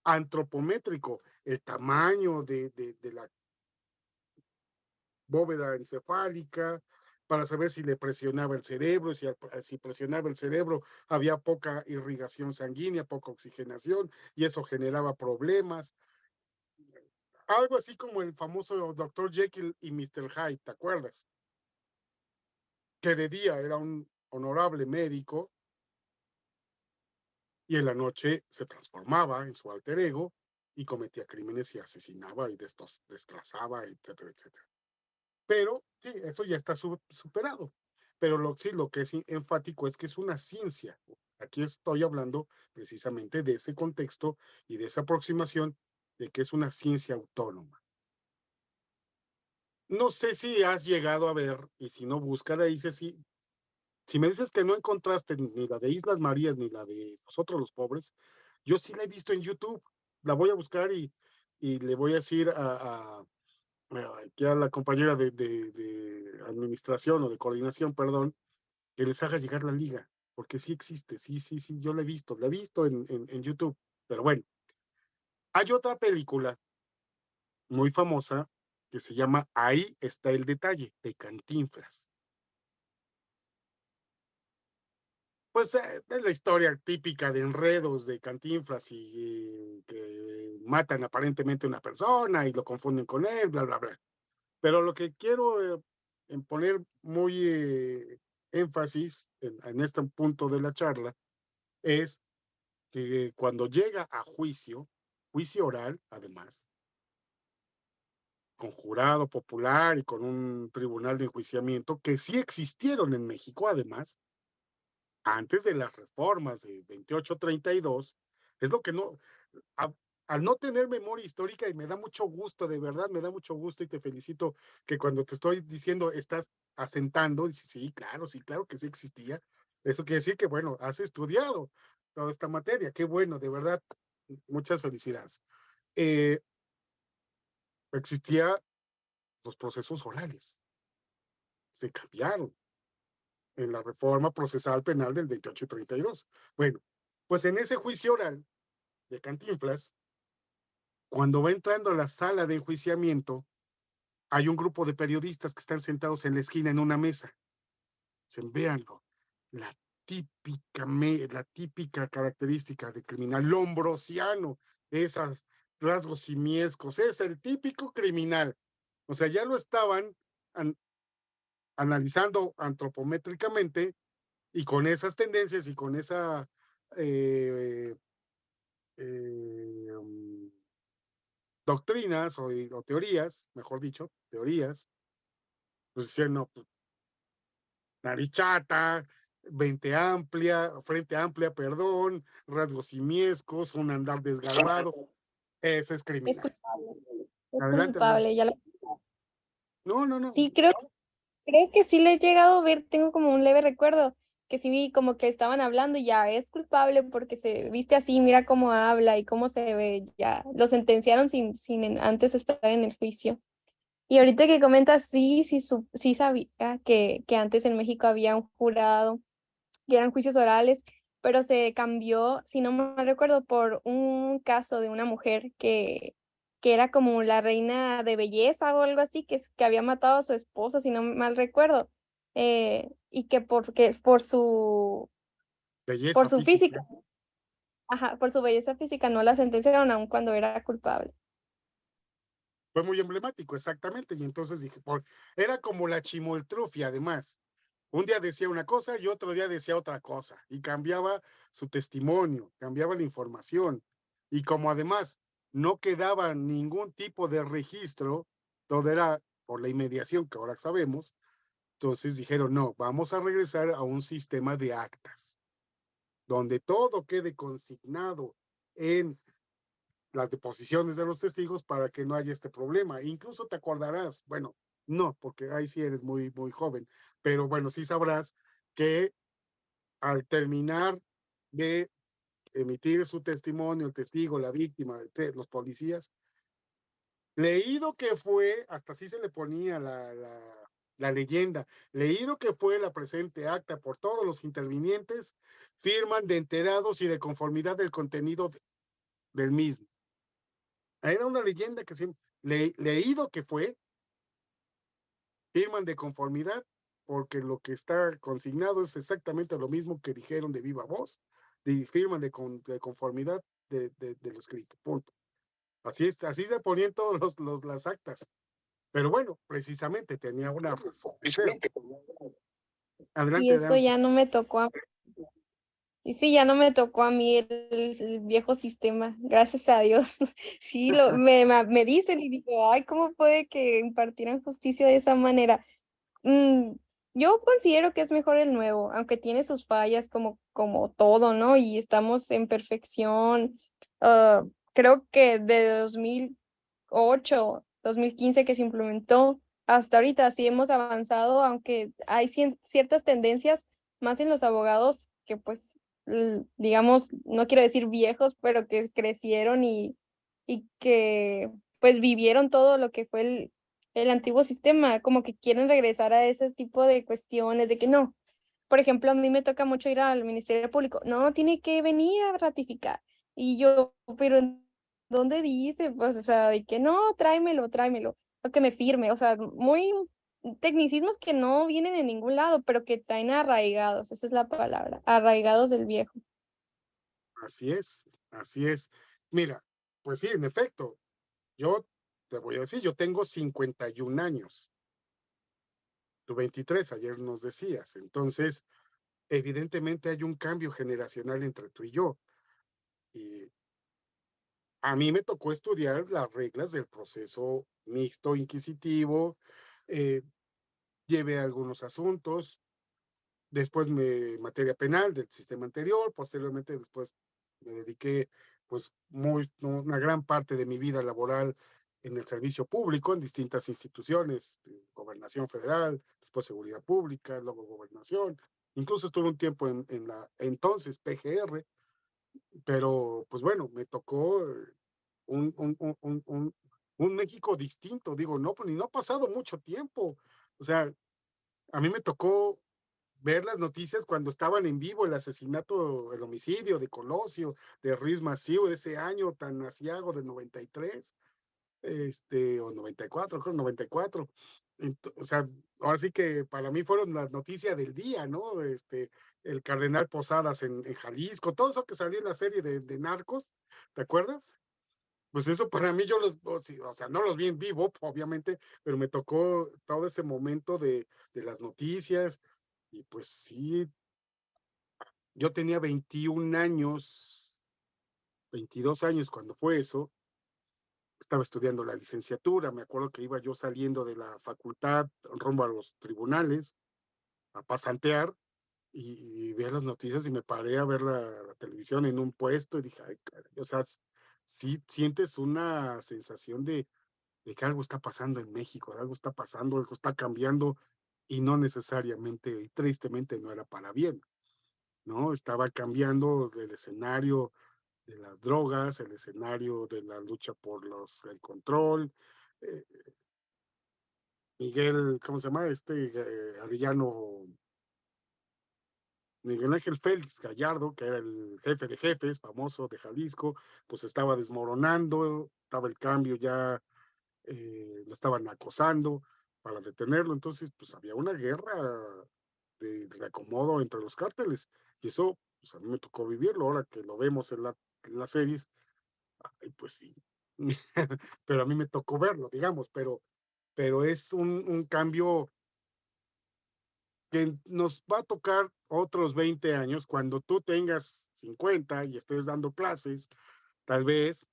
antropométrico, el tamaño de la bóveda encefálica, para saber si le presionaba el cerebro, si presionaba el cerebro había poca irrigación sanguínea, poca oxigenación, y eso generaba problemas. Algo así como el famoso Dr. Jekyll y Mr. Hyde, ¿te acuerdas? Que de día era un honorable médico y en la noche se transformaba en su alter ego y cometía crímenes y asesinaba y destrozaba, etcétera, etcétera. Pero sí, eso ya está superado. Pero sí, lo que es enfático es que es una ciencia. Aquí estoy hablando precisamente de ese contexto y de esa aproximación de que es una ciencia autónoma. No sé si has llegado a ver, y si no, búscala, dice si me dices que no encontraste ni la de Islas Marías ni la de Nosotros los Pobres, yo sí la he visto en YouTube. La voy a buscar y le voy a decir aquí a la compañera de administración o de coordinación, perdón, que les haga llegar la liga, porque sí existe, sí, yo la he visto en YouTube. Pero bueno, hay otra película muy famosa que se llama Ahí está el detalle, de Cantinflas. Pues es la historia típica de enredos de Cantinflas y que matan aparentemente a una persona y lo confunden con él, bla, bla, bla. Pero lo que quiero en poner muy énfasis en este punto de la charla es que cuando llega a juicio oral, además, con jurado popular y con un tribunal de enjuiciamiento, que sí existieron en México, además, antes de las reformas de 28-32, es lo que no, a, al no tener memoria histórica, y me da mucho gusto, de verdad, me da mucho gusto y te felicito que cuando te estoy diciendo estás asentando, dices, sí, claro que sí existía. Eso quiere decir que, bueno, has estudiado toda esta materia. Qué bueno, de verdad, muchas felicidades. Eh, Existían los procesos orales, se cambiaron en la reforma procesal penal del 28-32. Bueno, pues en ese juicio oral de Cantinflas, cuando va entrando a la sala de enjuiciamiento, hay un grupo de periodistas que están sentados en la esquina en una mesa. Véanlo, la la típica característica de criminal lombrosiano, esas rasgos simiescos, es el típico criminal. O sea, ya lo estaban analizando antropométricamente y con esas tendencias y con esa eh, um, doctrinas o teorías, mejor dicho, teorías, pues decían, no, pues, nariz chata, frente amplia, perdón, rasgos simiescos, un andar desgarbado, ese es Es criminal. culpable, es Adelante, adelante. culpable, ya lo No, no, no. sí, creo que sí le he llegado a ver, tengo como un leve recuerdo, que sí vi como que estaban hablando y ya es culpable porque se viste así, mira cómo habla y cómo se ve, ya lo sentenciaron sin antes estar en el juicio. Y ahorita que comentas, sí sabía que antes en México había un jurado, que eran juicios orales, pero se cambió, si no me recuerdo, por un caso de una mujer que era como la reina de belleza o algo así, que había matado a su esposo, si no mal recuerdo, y que por Belleza su física, física. ajá, por su belleza física no la sentenciaron aun cuando era culpable. Fue muy emblemático, exactamente. Y entonces dije, era como la chimoltrufia, además. Un día decía una cosa y otro día decía otra cosa. Y cambiaba su testimonio, cambiaba la información. Y como además no quedaba ningún tipo de registro, todo era por la inmediación que ahora sabemos, entonces dijeron, no, vamos a regresar a un sistema de actas, donde todo quede consignado en las deposiciones de los testigos para que no haya este problema. Incluso te acordarás, bueno, no, porque ahí sí eres muy, muy joven, pero bueno, sí sabrás que al terminar de emitir su testimonio, el testigo, la víctima, los policías, leído que fue, hasta así se le ponía la leyenda, leído que fue la presente acta por todos los intervinientes, firman de enterados y de conformidad del contenido del mismo. Era una leyenda que siempre, leído que fue, firman de conformidad, porque lo que está consignado es exactamente lo mismo que dijeron de viva voz, y firman de conformidad de lo escrito, punto. Así se ponían todos las actas. Pero bueno, precisamente tenía una razón. Y Adelante, eso Dan. ya no me tocó a Y sí, ya no me tocó a mí el viejo sistema, gracias a Dios. Sí, me dicen y digo, ay, ¿cómo puede que impartieran justicia de esa manera? Mm, yo considero que es mejor el nuevo, aunque tiene sus fallas como todo, ¿no? Y estamos en perfección. Creo que de 2008, 2015 que se implementó, hasta ahorita sí hemos avanzado, aunque hay ciertas tendencias más en los abogados que pues, digamos, no quiero decir viejos, pero que crecieron y que pues vivieron todo lo que fue el antiguo sistema, como que quieren regresar a ese tipo de cuestiones, de que no. Por ejemplo, a mí me toca mucho ir al Ministerio Público. No, tiene que venir a ratificar. Y yo, pero ¿en dónde dice? Pues, o sea, de que no, tráemelo, tráemelo, o que me firme. O sea, muy tecnicismos que no vienen en ningún lado, pero que traen arraigados, esa es la palabra, arraigados del viejo. Así es, así es. Mira, pues sí, en efecto, yo te voy a decir, yo tengo 51 años, tú 23, ayer nos decías. Entonces, evidentemente hay un cambio generacional entre tú y yo. Y a mí me tocó estudiar las reglas del proceso mixto inquisitivo, eh, llevé algunos asuntos, después materia penal del sistema anterior, posteriormente después me dediqué pues una gran parte de mi vida laboral en el servicio público, en distintas instituciones, gobernación federal, después seguridad pública, luego gobernación, incluso estuve un tiempo en la entonces PGR, pero pues bueno, me tocó un, un, un, un, un, un México distinto, digo, no, pues ni no ha pasado mucho tiempo, o sea, a mí me tocó ver las noticias cuando estaban en vivo el asesinato, el homicidio de Colosio, de Ruiz Massieu, de ese año tan asiago del 93, o 94, creo 94. O sea, ahora sí que para mí fueron las noticias del día, ¿no? El Cardenal Posadas en Jalisco, todo eso que salió en la serie de Narcos, ¿te acuerdas? Pues eso para mí yo o sea, no los vi en vivo, obviamente, pero me tocó todo ese momento de las noticias y pues sí, yo tenía 21 años, 22 años cuando fue eso, estaba estudiando la licenciatura, me acuerdo que iba yo saliendo de la facultad rumbo a los tribunales a pasantear y vi las noticias y me paré a ver la televisión en un puesto y dije, ay, caray, o sea, sí sientes una sensación de que algo está pasando en México, algo está pasando, algo está cambiando y no necesariamente, y tristemente no era para bien, ¿no? Estaba cambiando el escenario de las drogas, el escenario de la lucha por el control. Eh, Miguel, ¿cómo se llama? Arellano, Miguel Ángel Félix Gallardo, que era el jefe de jefes, famoso de Jalisco, pues estaba desmoronando, estaba el cambio ya, lo estaban acosando para detenerlo, entonces pues había una guerra de reacomodo entre los cárteles, y eso pues a mí me tocó vivirlo, ahora que lo vemos en las series, ay, pues sí, pero a mí me tocó verlo, digamos, pero es un cambio que nos va a tocar otros 20 años cuando tú tengas 50 y estés dando clases, tal vez,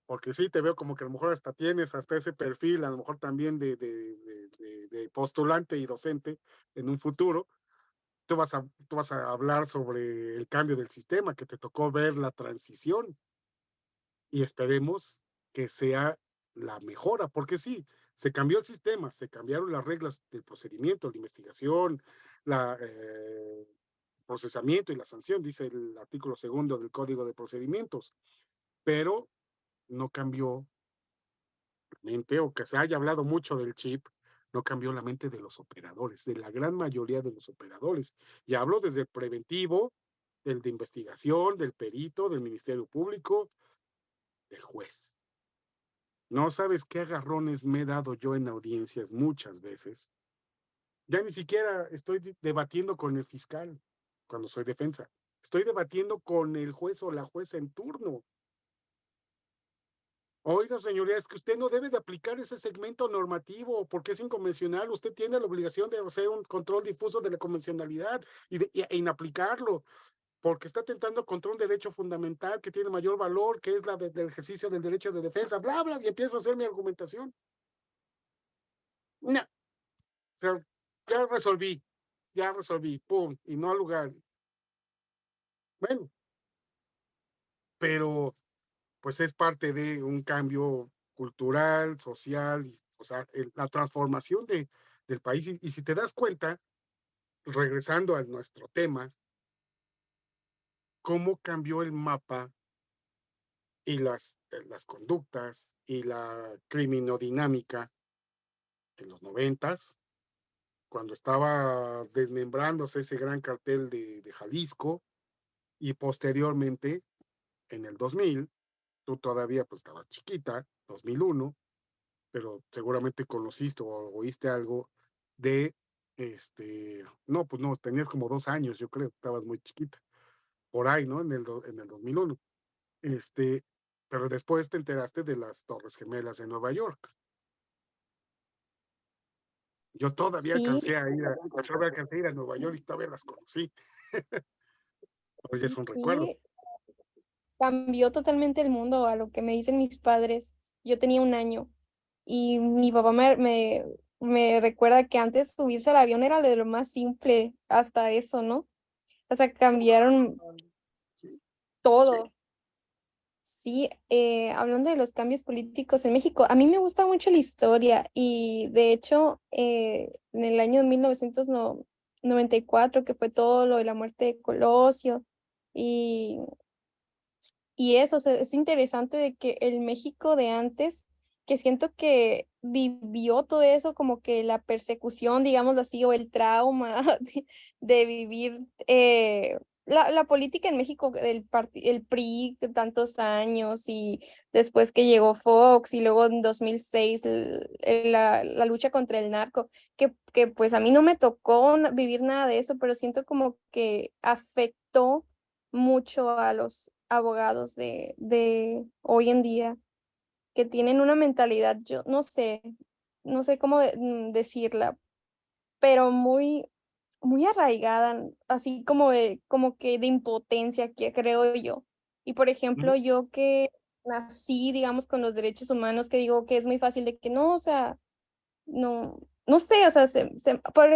porque sí te veo como que a lo mejor hasta tienes hasta ese perfil, a lo mejor también de postulante y docente en un futuro. Tú vas a hablar sobre el cambio del sistema, que te tocó ver la transición. y esperemos que sea la mejora, porque sí, se cambió el sistema, se cambiaron las reglas del procedimiento, la investigación, la procesamiento y la sanción, dice el artículo segundo del Código de Procedimientos, pero no cambió la mente, o que se haya hablado mucho del chip, no cambió la mente de los operadores, de la gran mayoría de los operadores. Y hablo desde el preventivo, del de investigación, del perito, del Ministerio Público, del juez. No sabes qué agarrones me he dado yo en audiencias muchas veces. Ya ni siquiera estoy debatiendo con el fiscal cuando soy defensa. Estoy debatiendo con el juez o la jueza en turno. Oiga, señoría, es que usted no debe de aplicar ese segmento normativo porque es inconvencional. Usted tiene la obligación de hacer un control difuso de la convencionalidad e inaplicarlo, porque está atentando contra un derecho fundamental que tiene mayor valor, que es la del ejercicio del derecho de defensa, bla, bla, y empiezo a hacer mi argumentación. No, o sea, ya resolví, pum, y no al lugar. Bueno, pero pues es parte de un cambio cultural, social, o sea, la transformación del país. Y si te das cuenta, regresando a nuestro tema, cómo cambió el mapa y las conductas y la criminodinámica en los noventas, cuando estaba desmembrándose ese gran cartel de Jalisco, y posteriormente en el 2000, tú todavía pues estabas chiquita, 2001, pero seguramente conociste o oíste algo de, no, pues no, tenías como 2 años, yo creo, estabas muy chiquita, por ahí, ¿no? En el 2001. Este, pero después te enteraste de las Torres Gemelas de Nueva York. Yo todavía Sí, alcancé a ir a Nueva York y todavía las conocí. Hoy es un recuerdo. sí, cambió totalmente el mundo a lo que me dicen mis padres. Yo tenía 1 año y mi papá me recuerda que antes subirse al avión era de lo más simple, hasta eso, ¿no? O sea, cambiaron Sí. todo. Sí, hablando de los cambios políticos en México, a mí me gusta mucho la historia y de hecho en el año 1994, que fue todo lo de la muerte de Colosio y, y eso, o sea, es interesante de que el México de antes, que siento que vivió todo eso como que la persecución, digámoslo así, o el trauma de vivir la política en México, el PRI de tantos años y después que llegó Fox y luego en 2006 la lucha contra el narco, que pues a mí no me tocó vivir nada de eso, pero siento como que afectó mucho a los abogados de hoy en día, que tienen una mentalidad, yo no sé cómo decirla, pero muy arraigada, así como que de impotencia, que creo yo. Y por ejemplo, Ujú. yo que nací, digamos, con los derechos humanos, que digo que es muy fácil de que no, o sea, no sé, o sea, por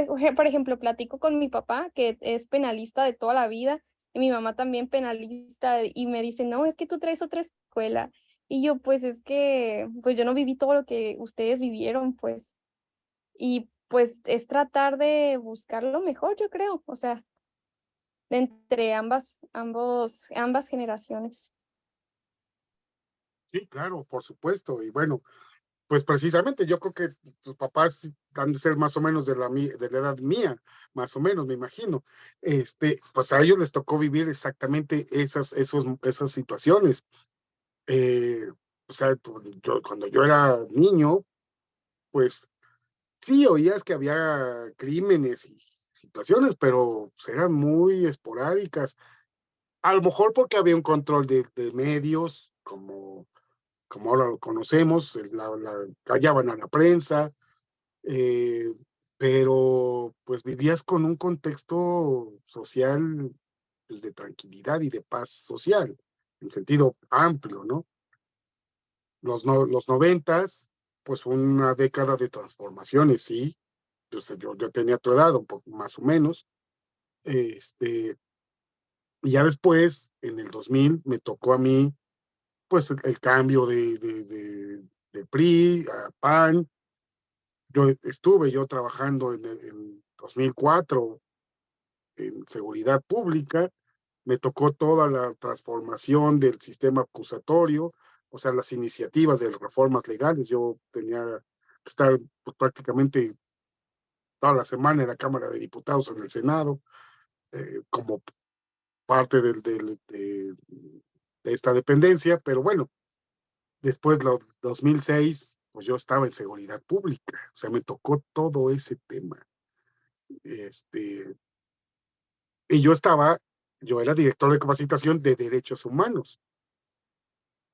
ejemplo, platico con mi papá, que es penalista de toda la vida, y mi mamá también penalista, y me dice, no, es que tú traes otra escuela. Y yo, pues es que, pues yo no viví todo lo que ustedes vivieron, pues, y pues es tratar de buscar lo mejor, yo creo, o sea, entre ambas generaciones. Sí, claro, por supuesto. Y bueno, pues precisamente yo creo que tus papás han de ser más o menos de la edad mía, más o menos, me imagino. Pues a ellos les tocó vivir exactamente esas situaciones. Eh, o sea, cuando yo era niño, pues sí oías que había crímenes y situaciones, pero pues, eran muy esporádicas. A lo mejor porque había un control de medios, como ahora lo conocemos, callaban a la prensa, eh, pero pues vivías con un contexto social, pues, de tranquilidad y de paz social, en sentido amplio, ¿no? Los noventas, pues fue una década de transformaciones, sí. Entonces yo tenía tu edad, un poco más o menos. Este, y ya después, en el 2000, me tocó a mí pues el cambio de PRI a PAN. Yo trabajando en 2004 en seguridad pública, me tocó toda la transformación del sistema acusatorio, o sea, las iniciativas de reformas legales. Yo tenía que estar pues, prácticamente toda la semana en la Cámara de Diputados, en el Senado, como parte de esta dependencia, pero bueno, después, lo 2006, pues yo estaba en seguridad pública, o sea, me tocó todo ese tema. Este, y yo era director de capacitación de derechos humanos,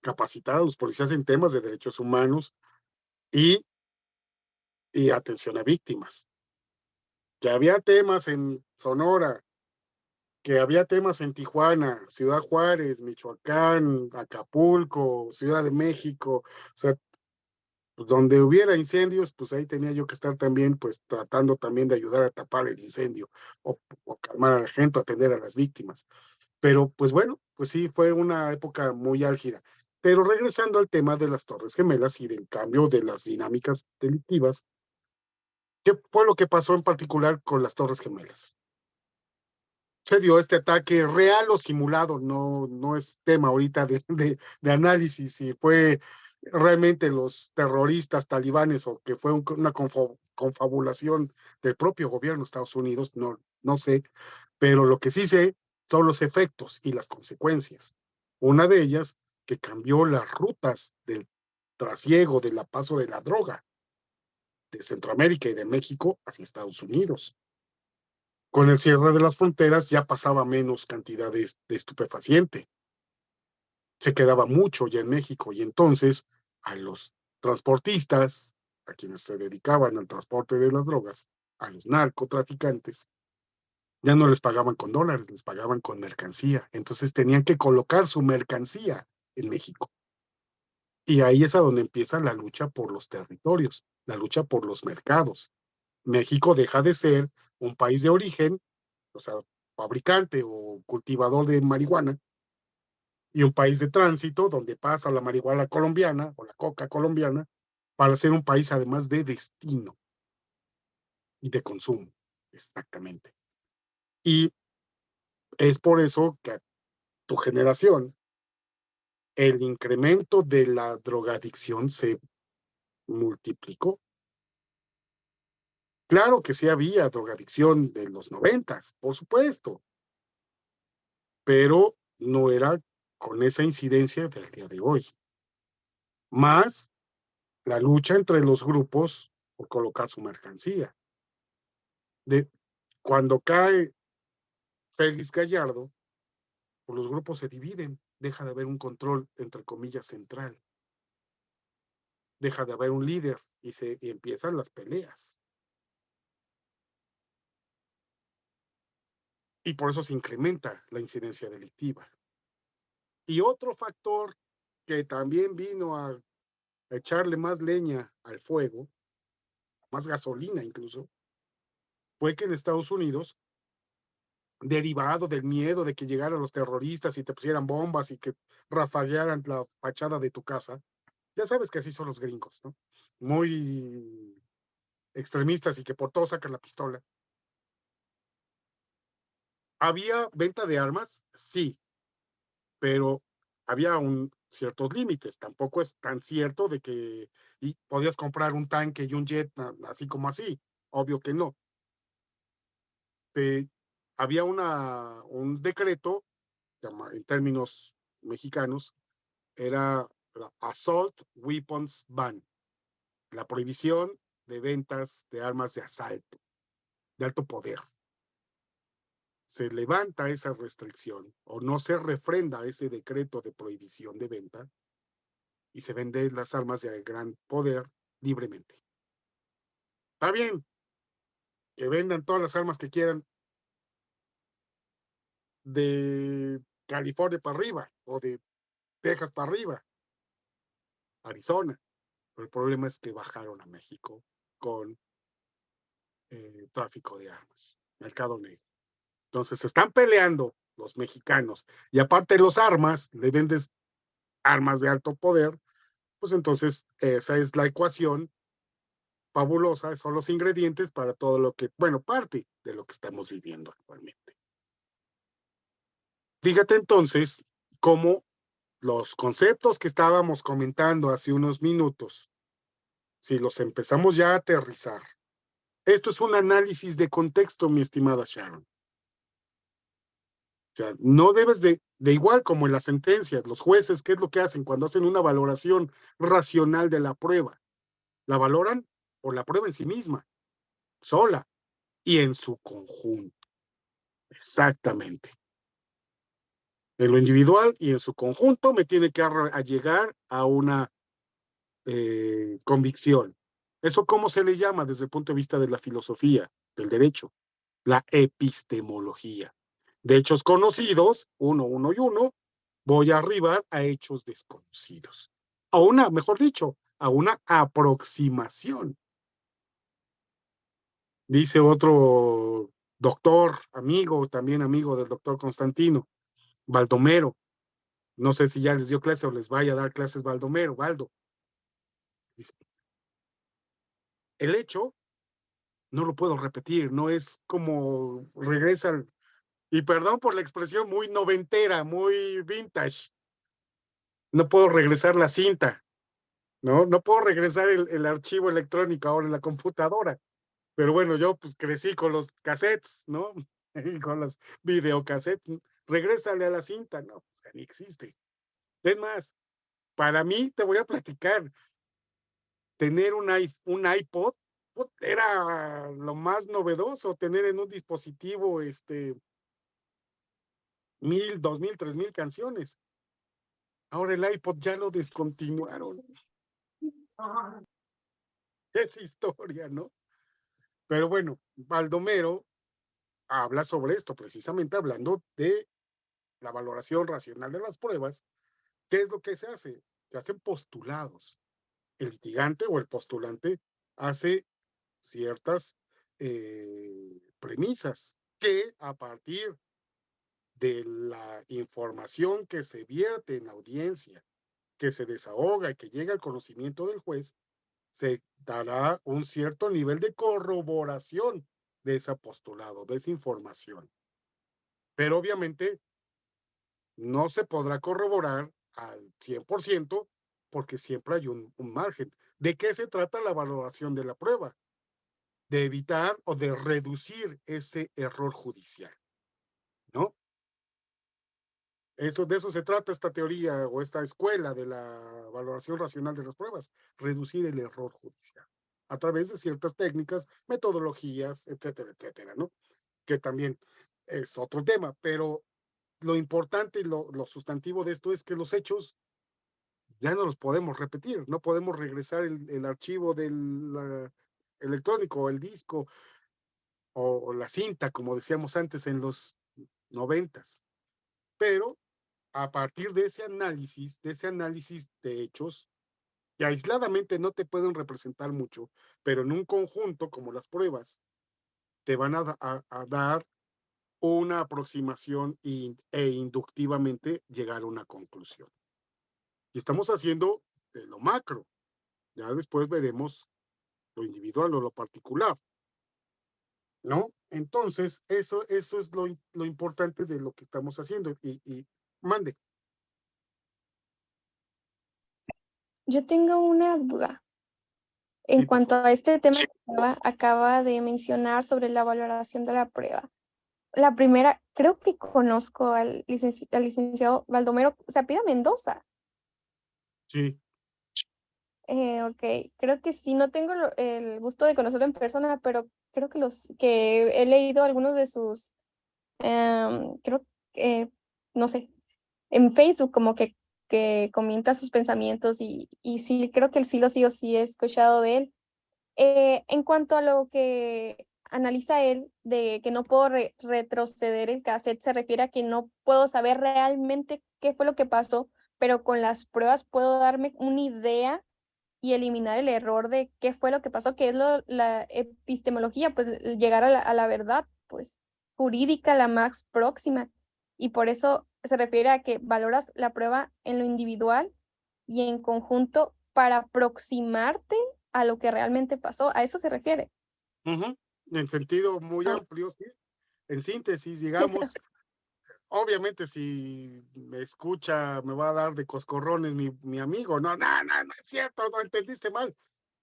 capacitar a los policías en temas de derechos humanos y, y atención a víctimas. Que había temas en Sonora, que había temas en Tijuana, Ciudad Juárez, Michoacán, Acapulco, Ciudad de México, o sea, pues donde hubiera incendios, pues ahí tenía yo que estar también, pues tratando también de ayudar a tapar el incendio o calmar a la gente, o atender a las víctimas. Pero pues bueno, pues sí, fue una época muy álgida. Pero regresando al tema de las Torres Gemelas y del cambio de las dinámicas delictivas, ¿qué fue lo que pasó en particular con las Torres Gemelas? Se dio este ataque real o simulado, no es tema ahorita de análisis si fue realmente los terroristas talibanes o que fue una confabulación del propio gobierno de Estados Unidos, no sé, pero lo que sí sé son los efectos y las consecuencias. Una de ellas, que cambió las rutas del trasiego, del paso de la droga de Centroamérica y de México hacia Estados Unidos. Con el cierre de las fronteras ya pasaba menos cantidad de estupefaciente, se quedaba mucho ya en México y entonces a los transportistas, a quienes se dedicaban al transporte de las drogas, a los narcotraficantes, ya no les pagaban con dólares, les pagaban con mercancía. Entonces tenían que colocar su mercancía en México. Y ahí es a donde empieza la lucha por los territorios, la lucha por los mercados. México deja de ser un país de origen, o sea, fabricante o cultivador de marihuana, y un país de tránsito donde pasa la marihuana colombiana o la coca colombiana para ser un país además de destino y de consumo, exactamente. Y es por eso que a tu generación el incremento de la drogadicción se multiplicó. Claro que sí había drogadicción en los 90, por supuesto, pero no era con esa incidencia del día de hoy. Más la lucha entre los grupos por colocar su mercancía. De, cuando cae Félix Gallardo, pues los grupos se dividen, deja de haber un control, entre comillas, central, deja de haber un líder y empiezan las peleas. Y por eso se incrementa la incidencia delictiva. Y otro factor que también vino a echarle más leña al fuego, más gasolina incluso, fue que en Estados Unidos, derivado del miedo de que llegaran los terroristas y te pusieran bombas y que rafaguearan la fachada de tu casa, ya sabes que así son los gringos, ¿no? Muy extremistas y que por todo sacan la pistola. ¿Había venta de armas? Sí, pero había ciertos límites. Tampoco es tan cierto de que podías comprar un tanque y un jet así como así. Obvio que no. Eh, Había un decreto, en términos mexicanos, era la Assault Weapons Ban, la prohibición de ventas de armas de asalto, de alto poder. Se levanta esa restricción o no se refrenda ese decreto de prohibición de venta y se venden las armas de gran poder libremente. Está bien que vendan todas las armas que quieran de California para arriba o de Texas para arriba, Arizona. Pero el problema es que bajaron a México con tráfico de armas, mercado negro. Entonces se están peleando los mexicanos y aparte los armas le vendes armas de alto poder, pues entonces esa es la ecuación fabulosa, son los ingredientes para todo lo que, bueno, parte de lo que estamos viviendo actualmente. Fíjate entonces cómo los conceptos que estábamos comentando hace unos minutos, si los empezamos ya a aterrizar, esto es un análisis de contexto, mi estimada Sharon. O sea, no debes de igual como en las sentencias, los jueces, ¿qué es lo que hacen cuando hacen una valoración racional de la prueba? La valoran por la prueba en sí misma, sola y en su conjunto. Exactamente. En lo individual y en su conjunto me tiene que llegar a una convicción. ¿Eso cómo se le llama desde el punto de vista de la filosofía, del derecho? La epistemología. De hechos conocidos, uno y uno, voy a arribar a hechos desconocidos. A una, mejor dicho, a una aproximación. Dice otro doctor, amigo, también amigo del doctor Constantino, Baldomero. No sé si ya les dio clase o les vaya a dar clases Baldomero, Baldo. Dice, el hecho no lo puedo repetir, no es como regresa al, y perdón por la expresión muy noventera, muy vintage, no puedo regresar la cinta, ¿no? No puedo regresar el archivo electrónico ahora en la computadora, pero bueno, yo pues crecí con los cassettes, ¿no? Y con los videocassettes, regrésale a la cinta, no, o sea, ni existe. Es más, para mí, te voy a platicar, tener un iPod era lo más novedoso, tener en un dispositivo 1000, 2000, 3000 canciones. Ahora el iPod ya lo descontinuaron. Es historia, ¿no? Pero bueno, Baldomero habla sobre esto, precisamente hablando de la valoración racional de las pruebas. ¿Qué es lo que se hace? Se hacen postulados. El litigante o el postulante hace ciertas premisas que a partir de la información que se vierte en la audiencia, que se desahoga y que llega al conocimiento del juez, se dará un cierto nivel de corroboración de ese postulado, de esa información. Pero obviamente no se podrá corroborar al 100% porque siempre hay un margen. ¿De qué se trata la valoración de la prueba? De evitar o de reducir ese error judicial, ¿no? Eso, de eso se trata esta teoría o esta escuela de la valoración racional de las pruebas, reducir el error judicial a través de ciertas técnicas, metodologías, etcétera, etcétera, ¿no? Que también es otro tema, pero lo importante y lo sustantivo de esto es que los hechos ya no los podemos repetir, no podemos regresar el archivo del electrónico, el disco o la cinta, como decíamos antes en los 90s, pero a partir de ese análisis de hechos, que aisladamente no te pueden representar mucho, pero en un conjunto como las pruebas, te van a dar una aproximación e inductivamente llegar a una conclusión. Y estamos haciendo de lo macro, ya después veremos lo individual o lo particular, ¿no? Entonces, eso es lo importante de lo que estamos haciendo. Y mande. Yo tengo una duda en Sí, por cuanto favor. a este tema que acaba de mencionar sobre la valoración de la prueba. La primera, creo que conozco al licenciado Baldomero Sapida Mendoza. Sí, Ok, creo que sí, no tengo el gusto de conocerlo en persona, pero creo que he leído algunos de sus, creo que, no sé, en Facebook como que comenta sus pensamientos y sí, creo que sí lo sigo, sí he escuchado de él. En cuanto a lo que analiza él, de que no puedo retroceder el cassette, se refiere a que no puedo saber realmente qué fue lo que pasó, pero con las pruebas puedo darme una idea y eliminar el error de qué fue lo que pasó, que es la epistemología, pues llegar a la verdad, pues jurídica, la más próxima. Y por eso se refiere a que valoras la prueba en lo individual y en conjunto para aproximarte a lo que realmente pasó, ¿a eso se refiere? Ujú. En sentido muy Ah, amplio, sí. En síntesis, digamos, obviamente, si me escucha, me va a dar de coscorrones mi amigo. No, no, no, no es cierto, no entendiste mal.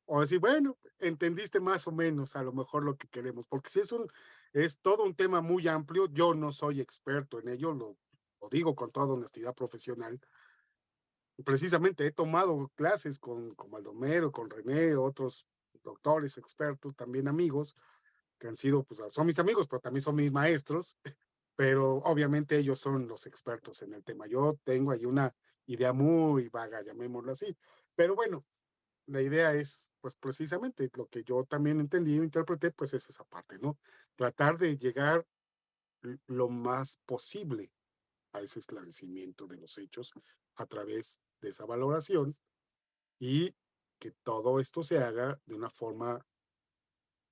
O decir, bueno, entendiste más o menos a lo mejor lo que queremos, porque si es todo un tema muy amplio, yo no soy experto en ello, lo digo con toda honestidad profesional. Precisamente he tomado clases con Baldomero, con René, otros doctores, expertos, también amigos, que han sido, pues son mis amigos, pero también son mis maestros, pero obviamente ellos son los expertos en el tema. Yo tengo ahí una idea muy vaga, llamémoslo así. Pero bueno, la idea es, pues precisamente lo que yo también entendí e interpreté, pues es esa parte, ¿no? Tratar de llegar lo más posible a ese esclarecimiento de los hechos a través de esa valoración y que todo esto se haga de una forma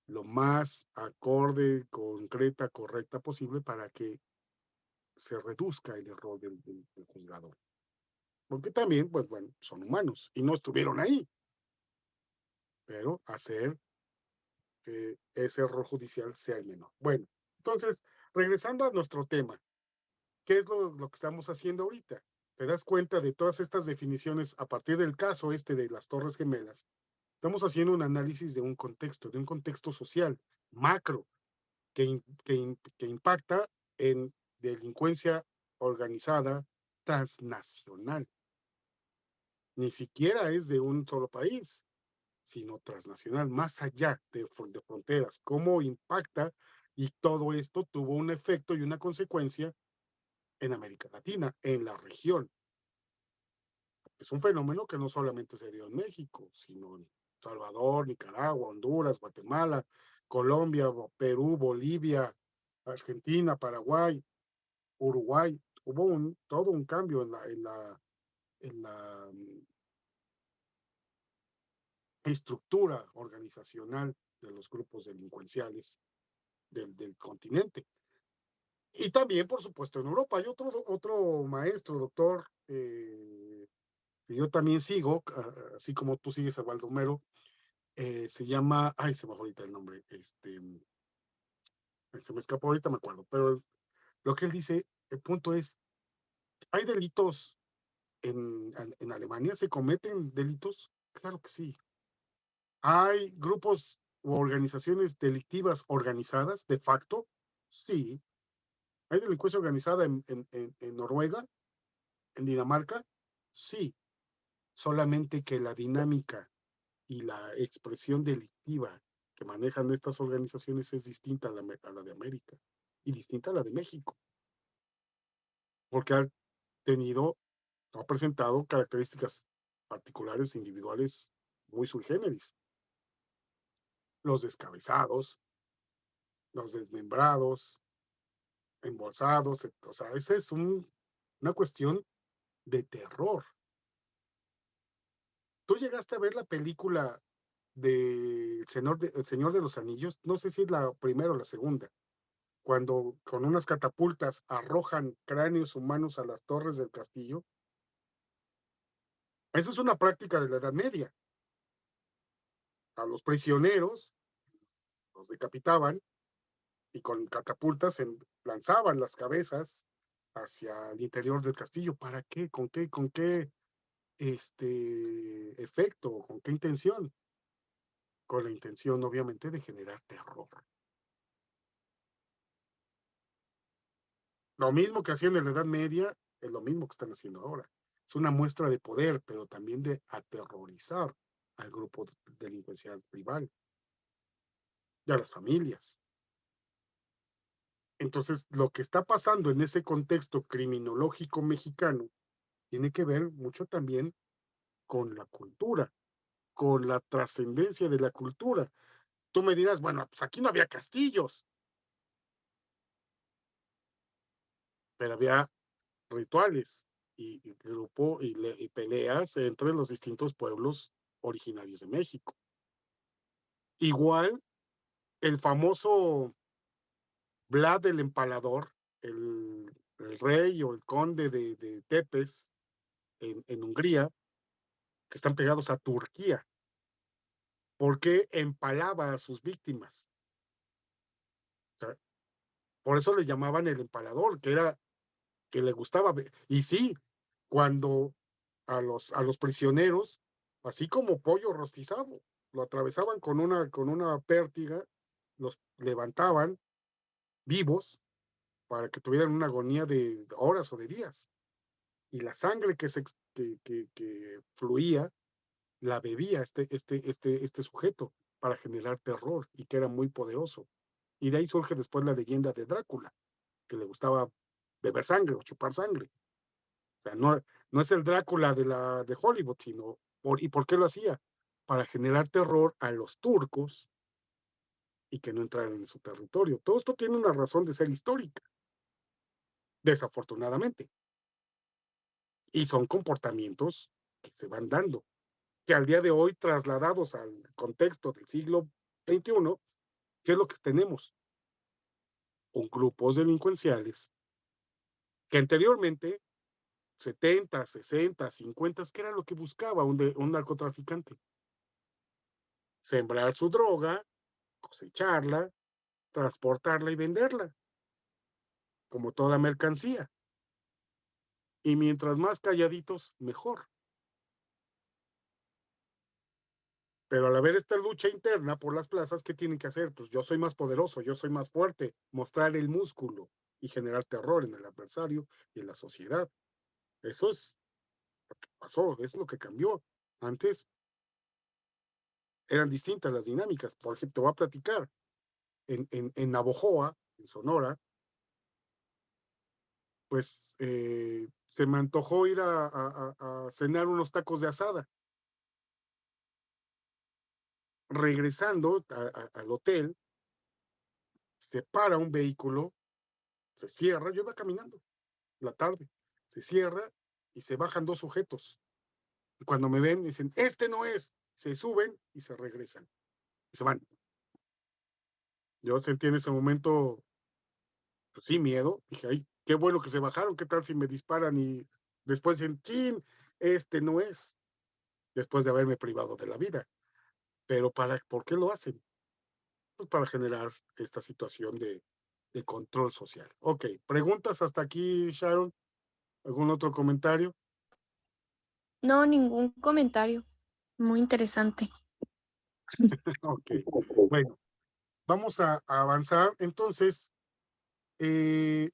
lo más acorde, concreta, correcta posible para que se reduzca el error del juzgador. Porque también, pues bueno, son humanos y no estuvieron ahí, pero hacer que ese error judicial sea el menor. Bueno, entonces, regresando a nuestro tema, ¿qué es lo que estamos haciendo ahorita? Te das cuenta de todas estas definiciones a partir del caso este de las Torres Gemelas. Estamos haciendo un análisis de un contexto social macro que impacta en delincuencia organizada transnacional. Ni siquiera es de un solo país, sino transnacional, más allá de fronteras. ¿Cómo impacta? Y todo esto tuvo un efecto y una consecuencia en América Latina, en la región. Es un fenómeno que no solamente se dio en México, sino en Salvador, Nicaragua, Honduras, Guatemala, Colombia, Perú, Bolivia, Argentina, Paraguay, Uruguay. Hubo todo un cambio en la estructura organizacional de los grupos delincuenciales del continente. Y también, por supuesto, en Europa. Hay otro maestro, doctor, que yo también sigo, así como tú sigues a Baldomero, se llama, ay, se me fue ahorita el nombre, se me escapó ahorita, me acuerdo, pero lo que él dice, el punto es, ¿hay delitos en Alemania? ¿Se cometen delitos? Claro que sí. ¿Hay grupos o organizaciones delictivas organizadas de facto? Sí. ¿Hay delincuencia organizada en Noruega, en Dinamarca? Sí. Solamente que la dinámica y la expresión delictiva que manejan estas organizaciones es distinta a la de América y distinta a la de México, porque ha presentado características particulares, individuales, muy sui generis. Los descabezados, los desmembrados, embolsados, o sea, esa es una cuestión de terror. ¿Tú llegaste a ver la película de El Señor de los Anillos? No sé si es la primera o la segunda, cuando con unas catapultas arrojan cráneos humanos a las torres del castillo. Eso es una práctica de la Edad Media. A los prisioneros los decapitaban y con catapultas lanzaban las cabezas hacia el interior del castillo. ¿Para qué? ¿Con qué efecto? ¿Con qué intención? Con la intención, obviamente, de generar terror. Lo mismo que hacían en la Edad Media es lo mismo que están haciendo ahora. Es una muestra de poder, pero también de aterrorizar al grupo delincuencial rival y a las familias. Entonces, lo que está pasando en ese contexto criminológico mexicano tiene que ver mucho también con la cultura, con la trascendencia de la cultura. Tú me dirás, bueno, pues aquí no había castillos, pero había rituales y grupo y peleas entre los distintos pueblos originarios de México. Igual, el famoso Vlad el Empalador, el rey o el conde de Tepes en Hungría, que están pegados a Turquía, porque empalaba a sus víctimas. O sea, por eso le llamaban el empalador, que era que le gustaba. Y sí, cuando a los prisioneros, así como pollo rostizado, lo atravesaban con una pértiga, los levantaban vivos para que tuvieran una agonía de horas o de días. Y la sangre que fluía la bebía este sujeto para generar terror y que era muy poderoso. Y de ahí surge después la leyenda de Drácula, que le gustaba beber sangre o chupar sangre. O sea, no es el Drácula de Hollywood, sino, ¿y por qué lo hacía? Para generar terror a los turcos y que no entraran en su territorio. Todo esto tiene una razón de ser histórica, desafortunadamente. Y son comportamientos que se van dando, que al día de hoy, trasladados al contexto del siglo XXI, ¿qué es lo que tenemos? Un grupos delincuenciales que anteriormente, 70, 60, 50, ¿qué era lo que buscaba un narcotraficante? Sembrar su droga, cosecharla, transportarla y venderla, como toda mercancía. Y mientras más calladitos, mejor. Pero al haber esta lucha interna por las plazas, ¿qué tienen que hacer? Pues yo soy más poderoso, yo soy más fuerte, mostrar el músculo y generar terror en el adversario y en la sociedad. Eso es lo que pasó, es lo que cambió. Antes eran distintas las dinámicas. Por ejemplo, te voy a platicar, en Navojoa, en Sonora, pues se me antojó ir a cenar unos tacos de asada. Regresando al hotel, se para un vehículo, se cierra, yo iba caminando la tarde, se cierra y se bajan dos sujetos. Y cuando me ven, me dicen, este no es, se suben y se regresan, y se van. Yo sentí en ese momento, pues sí, miedo. Dije, ay, qué bueno que se bajaron, qué tal si me disparan y después dicen, chin, este no es, después de haberme privado de la vida. Pero ¿por qué lo hacen? Pues para generar esta situación de control social. Ok, preguntas hasta aquí, Sharon. ¿Algún otro comentario? No, ningún comentario. Muy interesante. Ok, bueno, vamos a avanzar. Entonces, de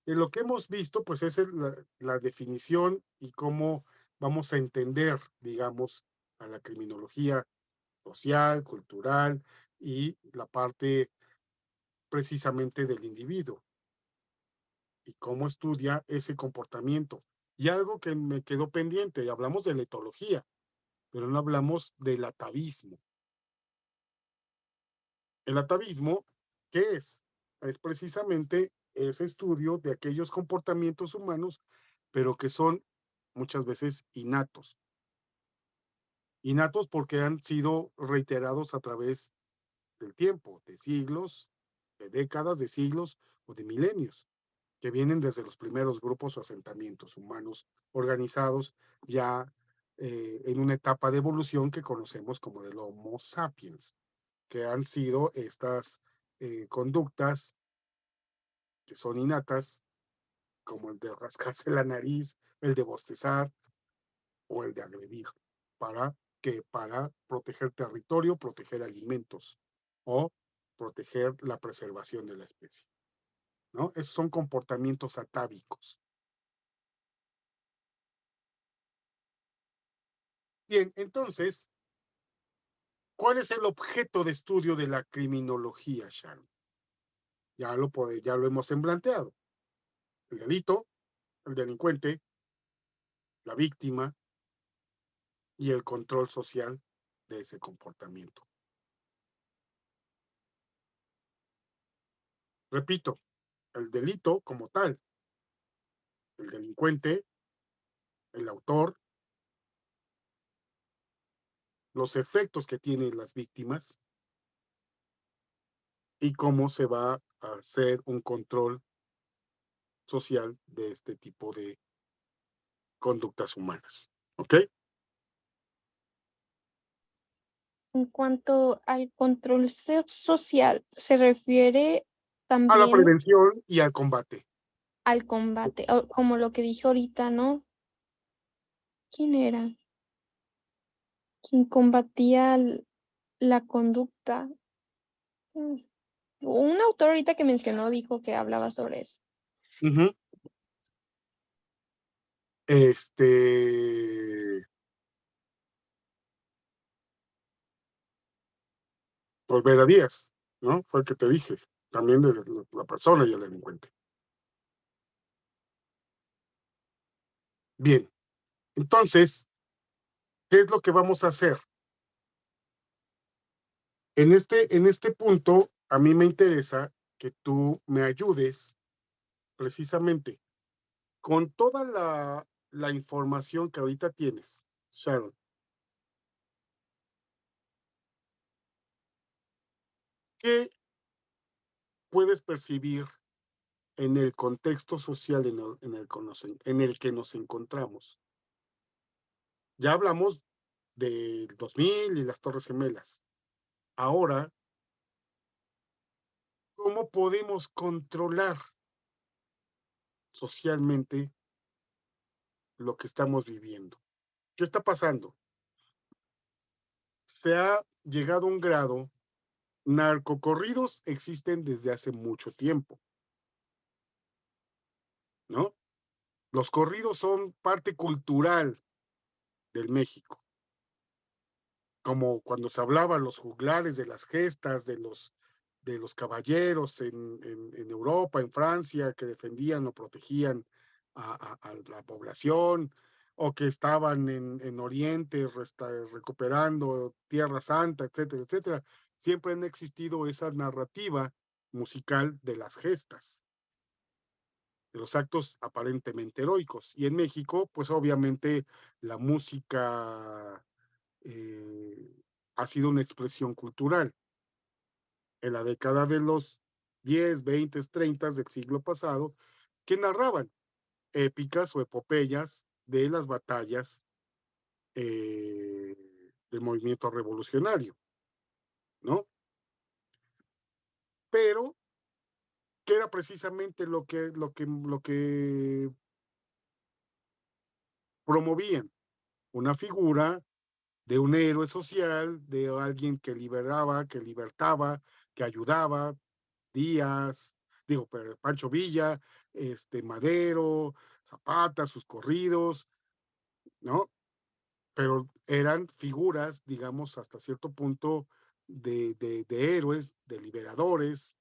lo que hemos visto, pues es la definición y cómo vamos a entender, digamos, a la criminología social, cultural y la parte precisamente del individuo y cómo estudia ese comportamiento. Y algo que me quedó pendiente, hablamos de la etología, pero no hablamos del atavismo. El atavismo, ¿qué es? Es precisamente ese estudio de aquellos comportamientos humanos, pero que son muchas veces innatos. Innatos porque han sido reiterados a través del tiempo, de siglos, de décadas, de siglos o de milenios, que vienen desde los primeros grupos o asentamientos humanos organizados ya en una etapa de evolución que conocemos como del Homo sapiens, que han sido estas conductas que son innatas, como el de rascarse la nariz, el de bostezar o el de agredir, para proteger territorio, proteger alimentos o proteger la preservación de la especie, ¿no? Esos son comportamientos atávicos. Bien, entonces, ¿cuál es el objeto de estudio de la criminología, Sharon? Ya lo hemos planteado. El delito, el delincuente, la víctima y el control social de ese comportamiento. Repito, el delito como tal, el delincuente, el autor, los efectos que tienen las víctimas y cómo se va a hacer un control social de este tipo de conductas humanas. ¿Ok? En cuanto al control social, se refiere A la también prevención y al combate. al combate, o como lo que dije ahorita, ¿no? ¿Quién era? Quien combatía la conducta. Mm, Un autor ahorita que mencionó dijo que hablaba sobre eso. Ujú. Olvera Díaz, ¿no? Fue el que te dije, también de la persona y el delincuente. Bien, entonces, ¿qué es lo que vamos a hacer? En este punto, a mí me interesa que tú me ayudes precisamente con toda la información que ahorita tienes, Sharon. ¿Qué puedes percibir en el contexto social en el que nos encontramos? Ya hablamos del 2000 y las Torres Gemelas. Ahora, ¿cómo podemos controlar socialmente lo que estamos viviendo? ¿Qué está pasando? Se ha llegado a un grado, narcocorridos existen desde hace mucho tiempo, ¿no? Los corridos son parte cultural del México, como cuando se hablaba los juglares de las gestas, de los caballeros en Europa, en Francia, que defendían o protegían a la población, o que estaban en Oriente recuperando Tierra Santa, etcétera, etcétera. Siempre han existido esa narrativa musical de las gestas, de los actos aparentemente heroicos. Y en México, pues obviamente la música ha sido una expresión cultural. En la década de los 10, 20, 30 del siglo pasado, que narraban épicas o epopeyas de las batallas del movimiento revolucionario, ¿no? Pero, ¿qué era precisamente lo que promovían? Una figura de un héroe social, de alguien que liberaba, que libertaba, que ayudaba, Díaz, digo, Pancho Villa, Madero, Zapata, sus corridos, ¿no? Pero eran figuras, digamos, hasta cierto punto de héroes, de liberadores,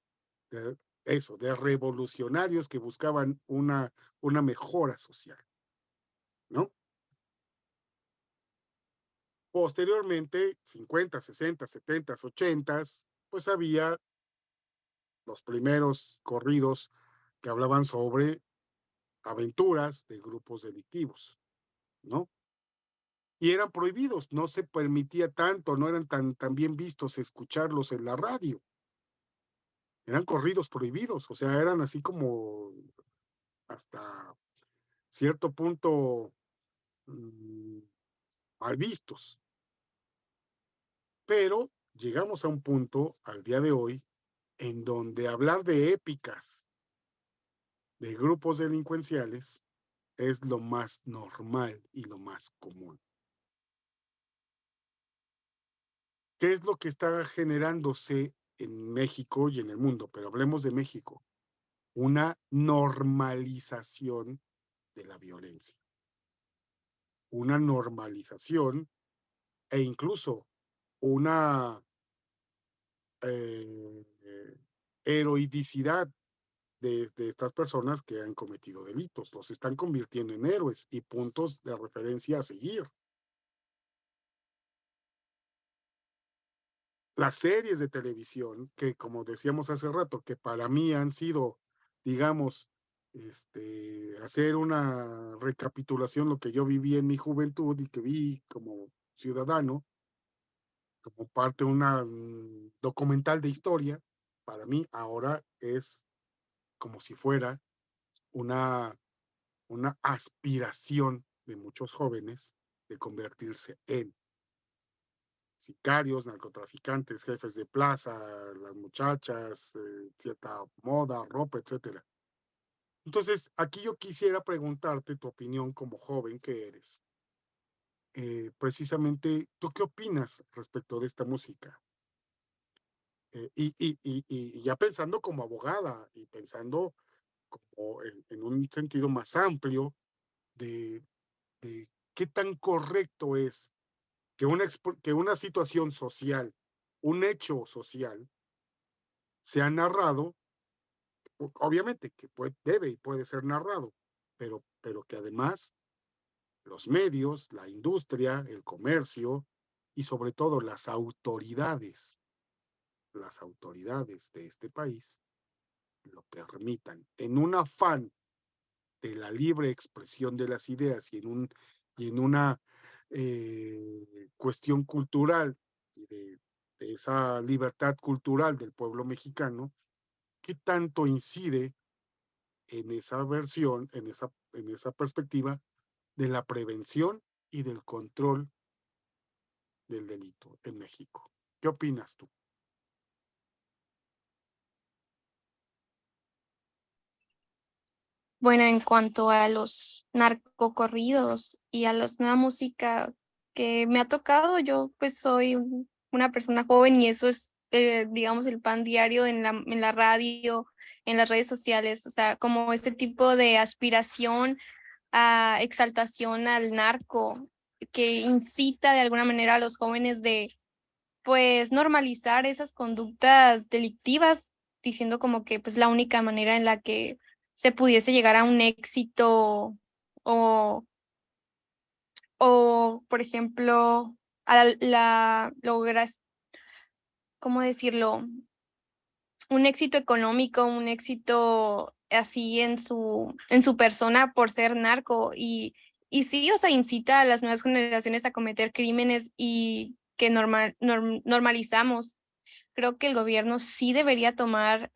de eso, de revolucionarios que buscaban una mejora social, ¿no? Posteriormente, 50, 60, 70, 80, pues había los primeros corridos que hablaban sobre aventuras de grupos delictivos, ¿no? Y eran prohibidos, no se permitía tanto, no eran tan bien vistos escucharlos en la radio. Eran corridos prohibidos, o sea, eran así como hasta cierto punto mmm, mal vistos. Pero llegamos a un punto al día de hoy en donde hablar de épicas de grupos delincuenciales es lo más normal y lo más común. ¿Qué es lo que está generándose en México y en el mundo? Pero hablemos de México. Una normalización de la violencia, una normalización e incluso una eh, heroicidad de estas personas que han cometido delitos. Los están convirtiendo en héroes y puntos de referencia a seguir. Las series de televisión, que como decíamos hace rato, que para mí han sido, digamos, hacer una recapitulación lo que yo viví en mi juventud y que vi como ciudadano, como parte de una documental de historia, para mí ahora es como si fuera una, una aspiración de muchos jóvenes de convertirse en sicarios, narcotraficantes, jefes de plaza, las muchachas, cierta moda, ropa, etcétera. Entonces, aquí yo quisiera preguntarte tu opinión como joven que eres. Precisamente, ¿tú qué opinas respecto de esta música? Y ya pensando como abogada y pensando como en un sentido más amplio de, de qué tan correcto es que una situación social, un hecho social, sea narrado, obviamente que debe y puede ser narrado, pero que además los medios, la industria, el comercio y sobre todo las autoridades de este país lo permitan en un afán de la libre expresión de las ideas y en una cuestión cultural y de esa libertad cultural del pueblo mexicano, ¿qué tanto incide en esa versión, en esa perspectiva de la prevención y del control del delito en México? ¿Qué opinas tú? Bueno, en cuanto a los narcocorridos y a las nueva música que me ha tocado, yo pues soy una persona joven y eso es, digamos, el pan diario en la radio, en las redes sociales, o sea, como este tipo de aspiración a exaltación al narco que incita de alguna manera a los jóvenes de pues normalizar esas conductas delictivas, diciendo como que pues la única manera en la que se pudiese llegar a un éxito o, o por ejemplo, a la logras, ¿cómo decirlo? Un éxito económico, un éxito así en su persona por ser narco y sí, o sea, incita a las nuevas generaciones a cometer crímenes y que normalizamos. Creo que el gobierno sí debería tomar,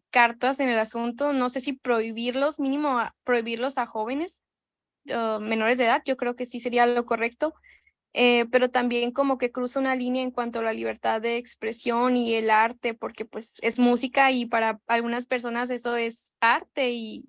cartas en el asunto, no sé si prohibirlos, mínimo prohibirlos a jóvenes, menores de edad, yo creo que sí sería lo correcto, pero también como que cruza una línea en cuanto a la libertad de expresión y el arte, porque pues es música y para algunas personas eso es arte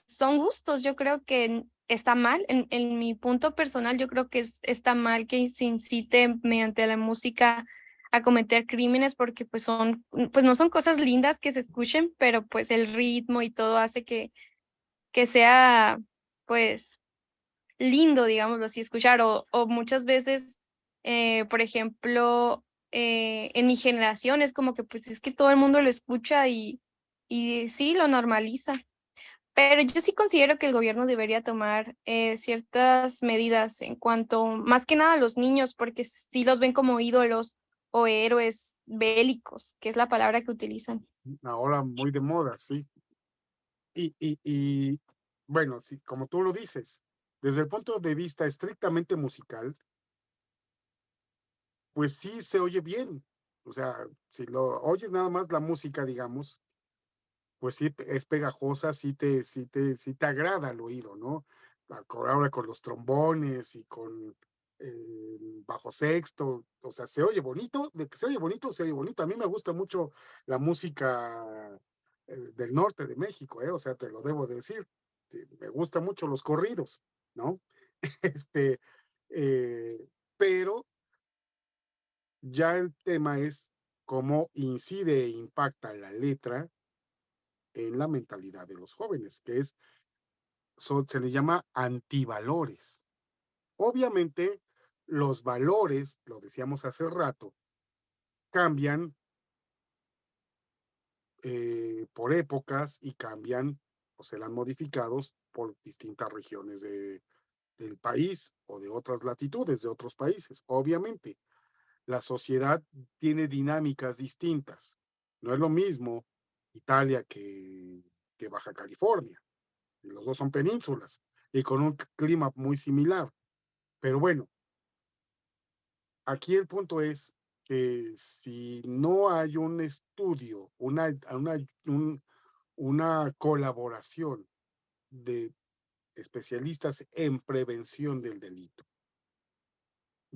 son gustos. Yo creo que está mal, en mi punto personal, yo creo que está mal que se incite mediante la música a cometer crímenes porque pues no son cosas lindas que se escuchen, pero pues el ritmo y todo hace que sea pues lindo, digámoslo así, escuchar o muchas veces, por ejemplo, en mi generación es como que pues es que todo el mundo lo escucha y sí, lo normaliza. Pero yo sí considero que el gobierno debería tomar, ciertas medidas en cuanto, más que nada a los niños, porque sí los ven como ídolos o héroes bélicos, que es la palabra que utilizan. Ahora muy de moda, sí. Y bueno, sí, como tú lo dices, desde el punto de vista estrictamente musical, pues sí se oye bien. O sea, si lo oyes nada más la música, digamos, pues sí es pegajosa, sí te agrada al oído, ¿no? Ahora con los trombones y con el bajo sexto, o sea, se oye bonito, de que se oye bonito, se oye bonito. A mí me gusta mucho la música del norte de México, ¿eh? O sea, te lo debo decir. Me gustan mucho los corridos, ¿no? Este, pero ya el tema es cómo incide e impacta la letra en la mentalidad de los jóvenes, que se le llama antivalores. Obviamente, los valores, lo decíamos hace rato, cambian por épocas y cambian o serán modificados por distintas regiones del país o de otras latitudes, de otros países. Obviamente, la sociedad tiene dinámicas distintas. No es lo mismo Italia que Baja California. Los dos son penínsulas y con un clima muy similar. Pero bueno, aquí el punto es que si no hay un estudio, una colaboración de especialistas en prevención del delito,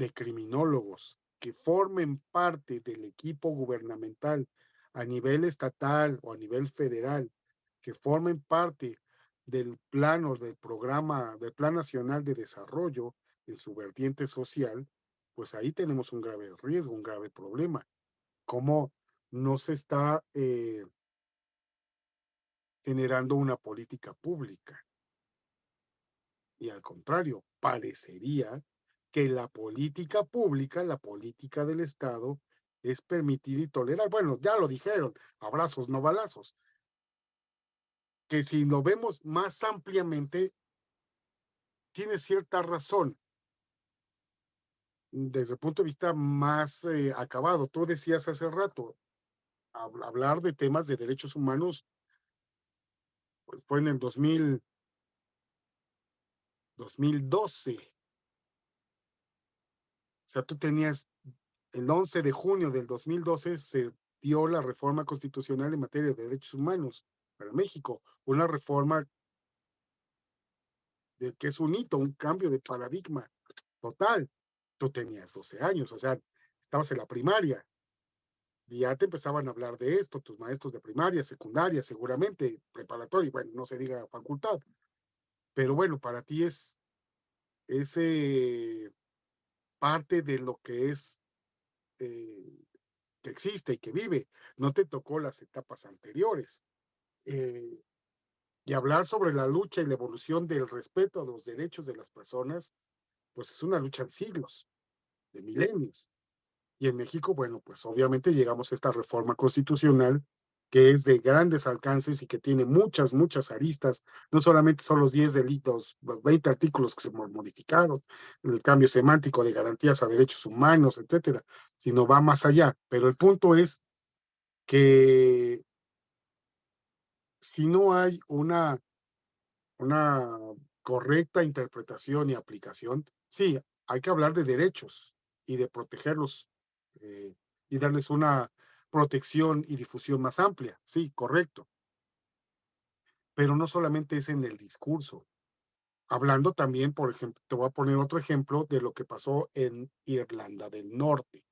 de criminólogos que formen parte del equipo gubernamental a nivel estatal o a nivel federal, que formen parte del plano del programa, del Plan Nacional de Desarrollo en su vertiente social, pues ahí tenemos un grave riesgo, un grave problema. ¿Cómo no se está generando una política pública? Y al contrario, parecería que la política pública, la política del Estado, es permitir y tolerar. Bueno, ya lo dijeron, abrazos, no balazos. Que si lo vemos más ampliamente, tiene cierta razón desde el punto de vista más acabado. Tú decías hace rato, hablar de temas de derechos humanos pues, fue en el 2012. O sea, tú tenías el 11 de junio del 2012 se dio la reforma constitucional en materia de derechos humanos para México, una reforma de que es un hito, un cambio de paradigma total. Tú tenías 12 años, o sea, estabas en la primaria y ya te empezaban a hablar de esto, tus maestros de primaria, secundaria, seguramente, preparatoria, bueno, no se diga facultad, pero bueno, para ti es parte de lo que es eh, que existe y que vive. No te tocó las etapas anteriores. Eh, y hablar sobre la lucha y la evolución del respeto a los derechos de las personas, pues es una lucha de siglos, de milenios. Y en México, bueno, pues obviamente llegamos a esta reforma constitucional que es de grandes alcances y que tiene muchas, muchas aristas. No solamente son los 10 delitos, los 20 artículos que se modificaron, el cambio semántico de garantías a derechos humanos, etcétera, sino va más allá. Pero el punto es que si no hay una correcta interpretación y aplicación, sí, hay que hablar de derechos y de protegerlos eh, y darles una protección y difusión más amplia, sí, correcto, pero no solamente es en el discurso. Hablando también, por ejemplo, te voy a poner otro ejemplo de lo que pasó en Irlanda del Norte.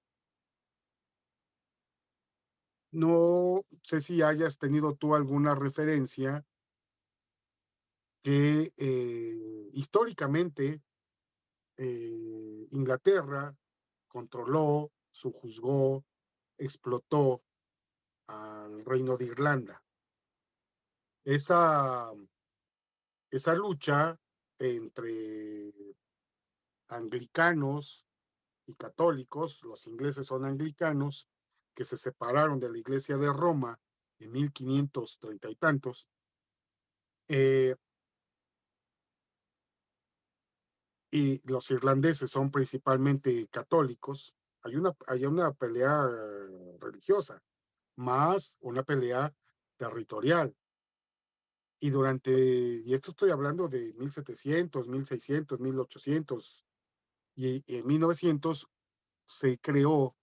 No sé si hayas tenido tú alguna referencia que históricamente Inglaterra controló, subjugó, explotó al Reino de Irlanda. Esa, esa lucha entre anglicanos y católicos, los ingleses son anglicanos, que se separaron de la Iglesia de Roma en 1530 y tantos, eh, y los irlandeses son principalmente católicos. Hay una pelea religiosa, más una pelea territorial. Y esto estoy hablando de 1700, 1600, 1800, y en 1900 se creó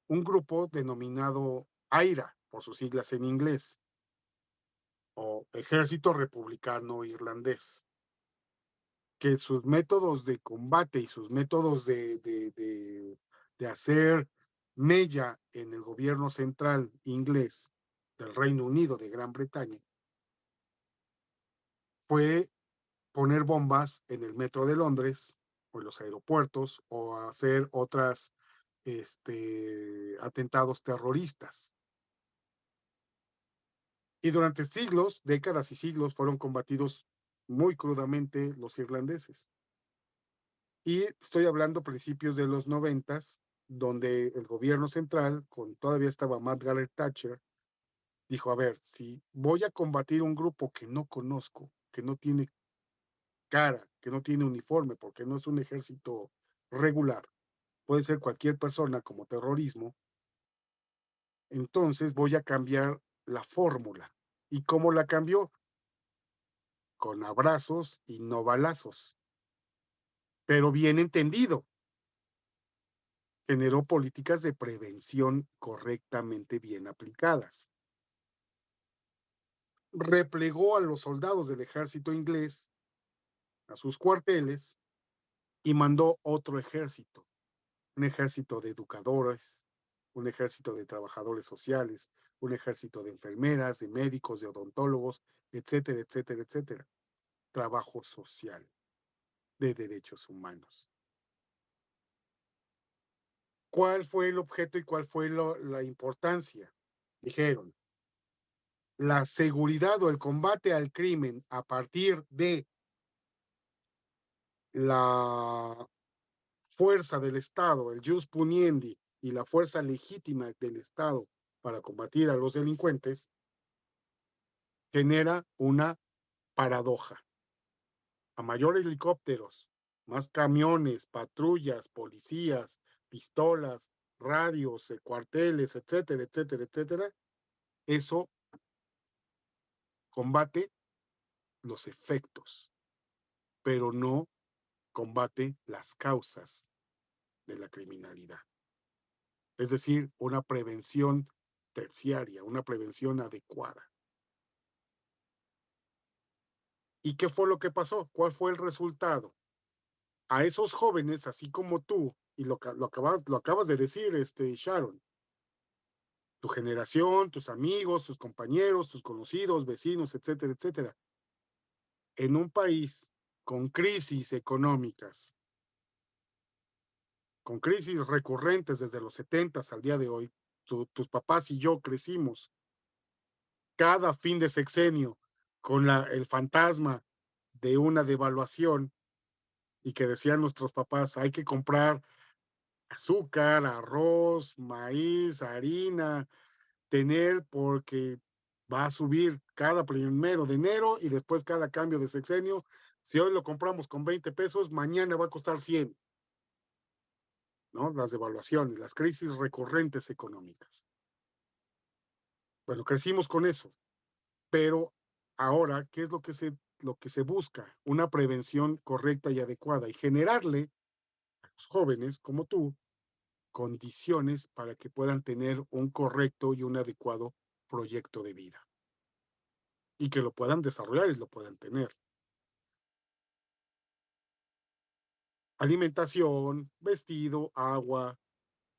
un grupo denominado AIRA, por sus siglas en inglés, o Ejército Republicano Irlandés, que sus métodos de combate y sus métodos de hacer mella en el gobierno central inglés del Reino Unido de Gran Bretaña fue poner bombas en el metro de Londres o en los aeropuertos o hacer otras atentados terroristas. Y durante siglos, décadas y siglos, fueron combatidos muy crudamente los irlandeses. Y estoy hablando principios de los 90, donde el gobierno central, con todavía estaba Margaret Thatcher, dijo, a ver, si voy a combatir un grupo que no conozco, que no tiene cara, que no tiene uniforme, porque no es un ejército regular, puede ser cualquier persona como terrorismo, entonces voy a cambiar la fórmula. ¿Y cómo la cambió? Con abrazos y no balazos, pero bien entendido. Generó políticas de prevención correctamente bien aplicadas. Replegó a los soldados del ejército inglés a sus cuarteles y mandó otro ejército. un ejército de educadores, un ejército de trabajadores sociales, un ejército de enfermeras, de médicos, de odontólogos, etcétera, etcétera, etcétera. Trabajo social, de derechos humanos. ¿Cuál fue el objeto y cuál fue la importancia? Dijeron, la seguridad o el combate al crimen a partir de la fuerza del Estado, el jus puniendi, y la fuerza legítima del Estado para combatir a los delincuentes, genera una paradoja. A mayores helicópteros, más camiones, patrullas, policías, pistolas, radios, cuarteles, etcétera, etcétera, etcétera, eso combate los efectos, pero no combate las causas de la criminalidad. Es decir, una prevención terciaria, una prevención adecuada. ¿Y qué fue lo que pasó? ¿Cuál fue el resultado? A esos jóvenes, así como tú, y lo acabas de decir, Sharon, tu generación, tus amigos, tus compañeros, tus conocidos, vecinos, etcétera, etcétera, en un país con crisis económicas, con crisis recurrentes desde los 70 al día de hoy, tus papás y yo crecimos cada fin de sexenio con el fantasma de una devaluación y que decían nuestros papás, hay que comprar azúcar, arroz, maíz, harina, tener porque va a subir cada primero de enero y después cada cambio de sexenio. Si hoy lo compramos con 20 pesos, mañana va a costar 100, ¿no? Las devaluaciones, las crisis recurrentes económicas. Bueno, crecimos con eso, pero ahora, ¿qué es lo que se busca? Una prevención correcta y adecuada y generarle a los jóvenes como tú condiciones para que puedan tener un correcto y un adecuado proyecto de vida y que lo puedan desarrollar y lo puedan tener. Alimentación, vestido, agua,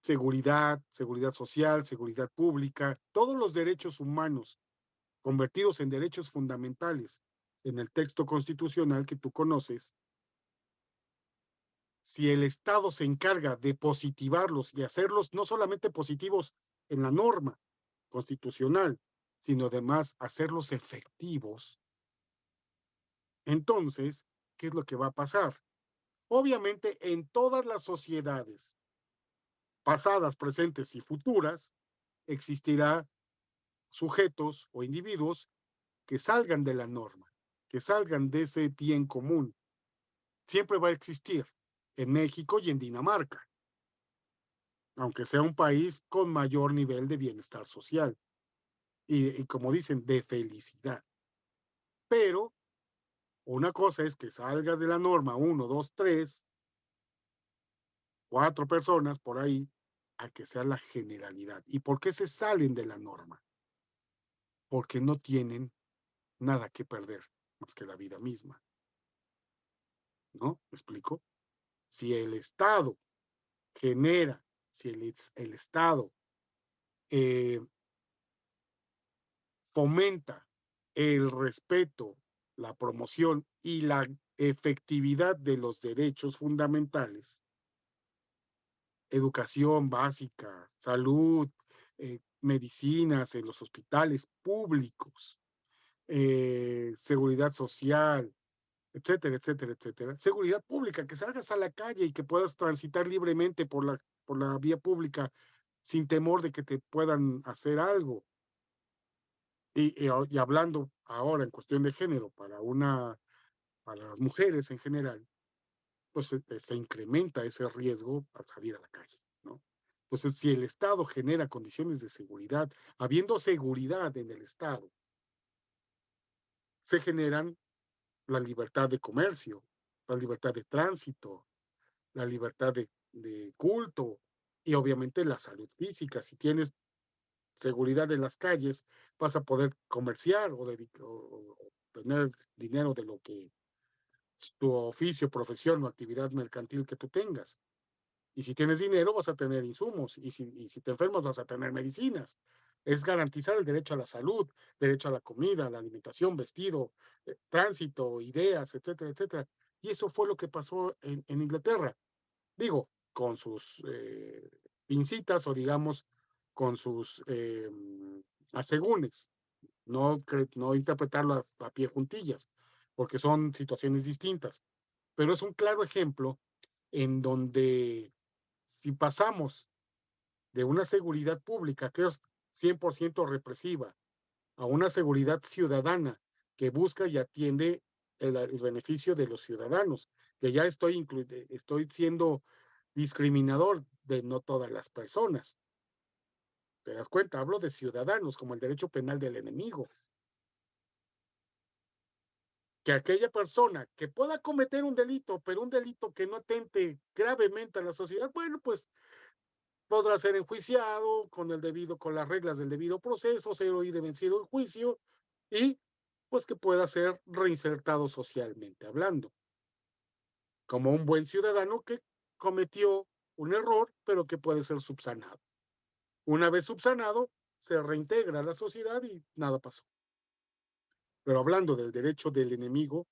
seguridad, seguridad social, seguridad pública, todos los derechos humanos convertidos en derechos fundamentales en el texto constitucional que tú conoces. Si el Estado se encarga de positivarlos y hacerlos no solamente positivos en la norma constitucional, sino además hacerlos efectivos, entonces, ¿qué es lo que va a pasar? Obviamente, en todas las sociedades, pasadas, presentes y futuras, existirá sujetos o individuos que salgan de la norma, que salgan de ese bien común. Siempre va a existir en México y en Dinamarca, aunque sea un país con mayor nivel de bienestar social y como dicen, de felicidad. Pero una cosa es que salga de la norma uno, dos, tres, cuatro personas por ahí, a que sea la generalidad. ¿Y por qué se salen de la norma? Porque no tienen nada que perder más que la vida misma. ¿No? ¿Me explico? Si el Estado genera, si el Estado eh, fomenta el respeto, la promoción y la efectividad de los derechos fundamentales, educación básica, salud, medicinas en los hospitales públicos, seguridad social, etcétera, etcétera, etcétera. Seguridad pública, que salgas a la calle y que puedas transitar libremente por la vía pública sin temor de que te puedan hacer algo. Y hablando ahora en cuestión de género para las mujeres en general, pues se incrementa ese riesgo al salir a la calle, ¿no? Entonces, si el Estado genera condiciones de seguridad, habiendo seguridad en el Estado, se generan la libertad de comercio, la libertad de tránsito, la libertad de culto y obviamente la salud física. Si tienes seguridad en las calles, vas a poder comerciar o tener dinero de lo que es tu oficio, profesión o actividad mercantil que tú tengas. Y si tienes dinero, vas a tener insumos. Y si te enfermas, vas a tener medicinas. Es garantizar el derecho a la salud, derecho a la comida, a la alimentación, vestido, tránsito, ideas, etcétera, etcétera. Y eso fue lo que pasó en Inglaterra. Digo, con sus pincitas o digamos con sus asegúnes, no interpretarlas a pie juntillas, porque son situaciones distintas. Pero es un claro ejemplo en donde si pasamos de una seguridad pública que es 100% represiva a una seguridad ciudadana que busca y atiende el beneficio de los ciudadanos, que ya estoy siendo discriminador de no todas las personas. ¿Te das cuenta? Hablo de ciudadanos como el derecho penal del enemigo. Que aquella persona que pueda cometer un delito, pero un delito que no atente gravemente a la sociedad, bueno, pues podrá ser enjuiciado con las reglas del debido proceso, ser oído y vencido en juicio y pues que pueda ser reinsertado socialmente hablando, como un buen ciudadano que cometió un error, pero que puede ser subsanado. Una vez subsanado, se reintegra a la sociedad y nada pasó. Pero hablando del derecho del enemigo,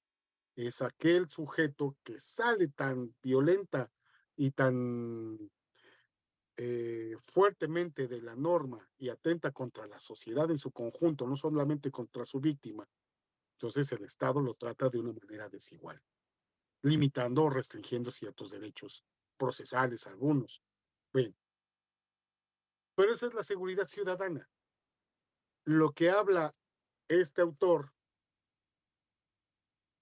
es aquel sujeto que sale tan violenta y tan fuertemente de la norma y atenta contra la sociedad en su conjunto, no solamente contra su víctima, entonces el Estado lo trata de una manera desigual, limitando o restringiendo ciertos derechos procesales, algunos. Bien, pero esa es la seguridad ciudadana. Lo que habla este autor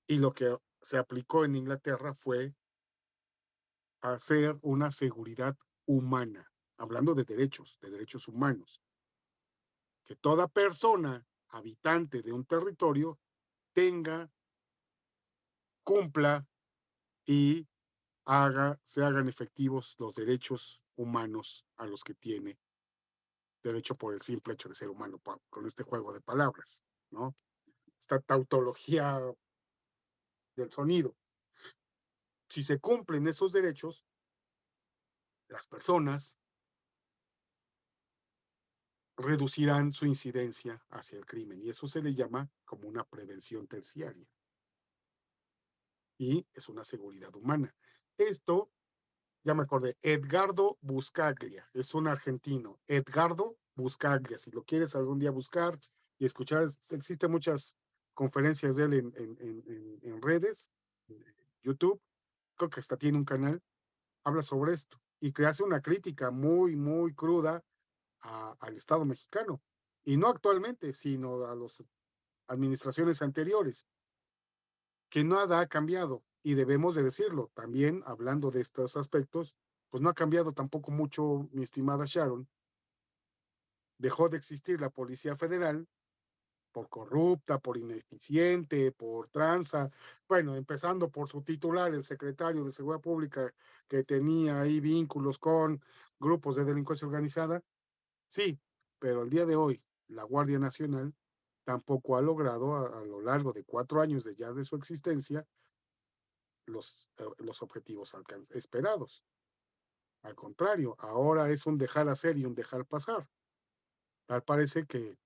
y lo que se aplicó en Inglaterra fue hacer una seguridad humana, hablando de derechos humanos, que toda persona habitante de un territorio tenga, cumpla y se hagan efectivos los derechos humanos a los que tiene derecho por el simple hecho de ser humano, con este juego de palabras, ¿no? Esta tautología del sonido. Si se cumplen esos derechos, las personas reducirán su incidencia hacia el crimen y eso se le llama como una prevención terciaria y es una seguridad humana. Esto, ya me acordé, Edgardo Buscaglia, es un argentino, Edgardo Buscaglia, si lo quieres algún día buscar y escuchar, existen muchas conferencias de él en redes, en YouTube, creo que hasta tiene un canal, habla sobre esto y que hace una crítica muy, muy cruda al Estado mexicano, y no actualmente, sino a las administraciones anteriores, que nada ha cambiado, y debemos de decirlo, también hablando de estos aspectos, pues no ha cambiado tampoco mucho, mi estimada Sharon, dejó de existir la Policía Federal por corrupta, por ineficiente, por tranza, bueno, empezando por su titular, el secretario de Seguridad Pública, que tenía ahí vínculos con grupos de delincuencia organizada. Sí, pero el día de hoy la Guardia Nacional tampoco ha logrado a lo largo de 4 años ya de su existencia los objetivos esperados. Al contrario, ahora es un dejar hacer y un dejar pasar. Tal parece que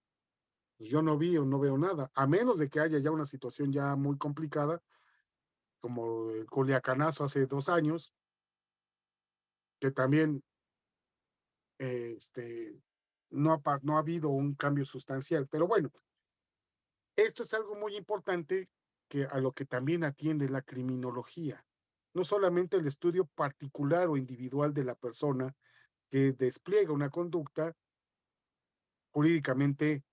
pues, yo no vi o no veo nada, a menos de que haya ya una situación ya muy complicada, como el Culiacanazo hace 2 años, que también este, no ha habido un cambio sustancial. Pero bueno, esto es algo muy importante que a lo que también atiende la criminología. No solamente el estudio particular o individual de la persona que despliega una conducta jurídicamente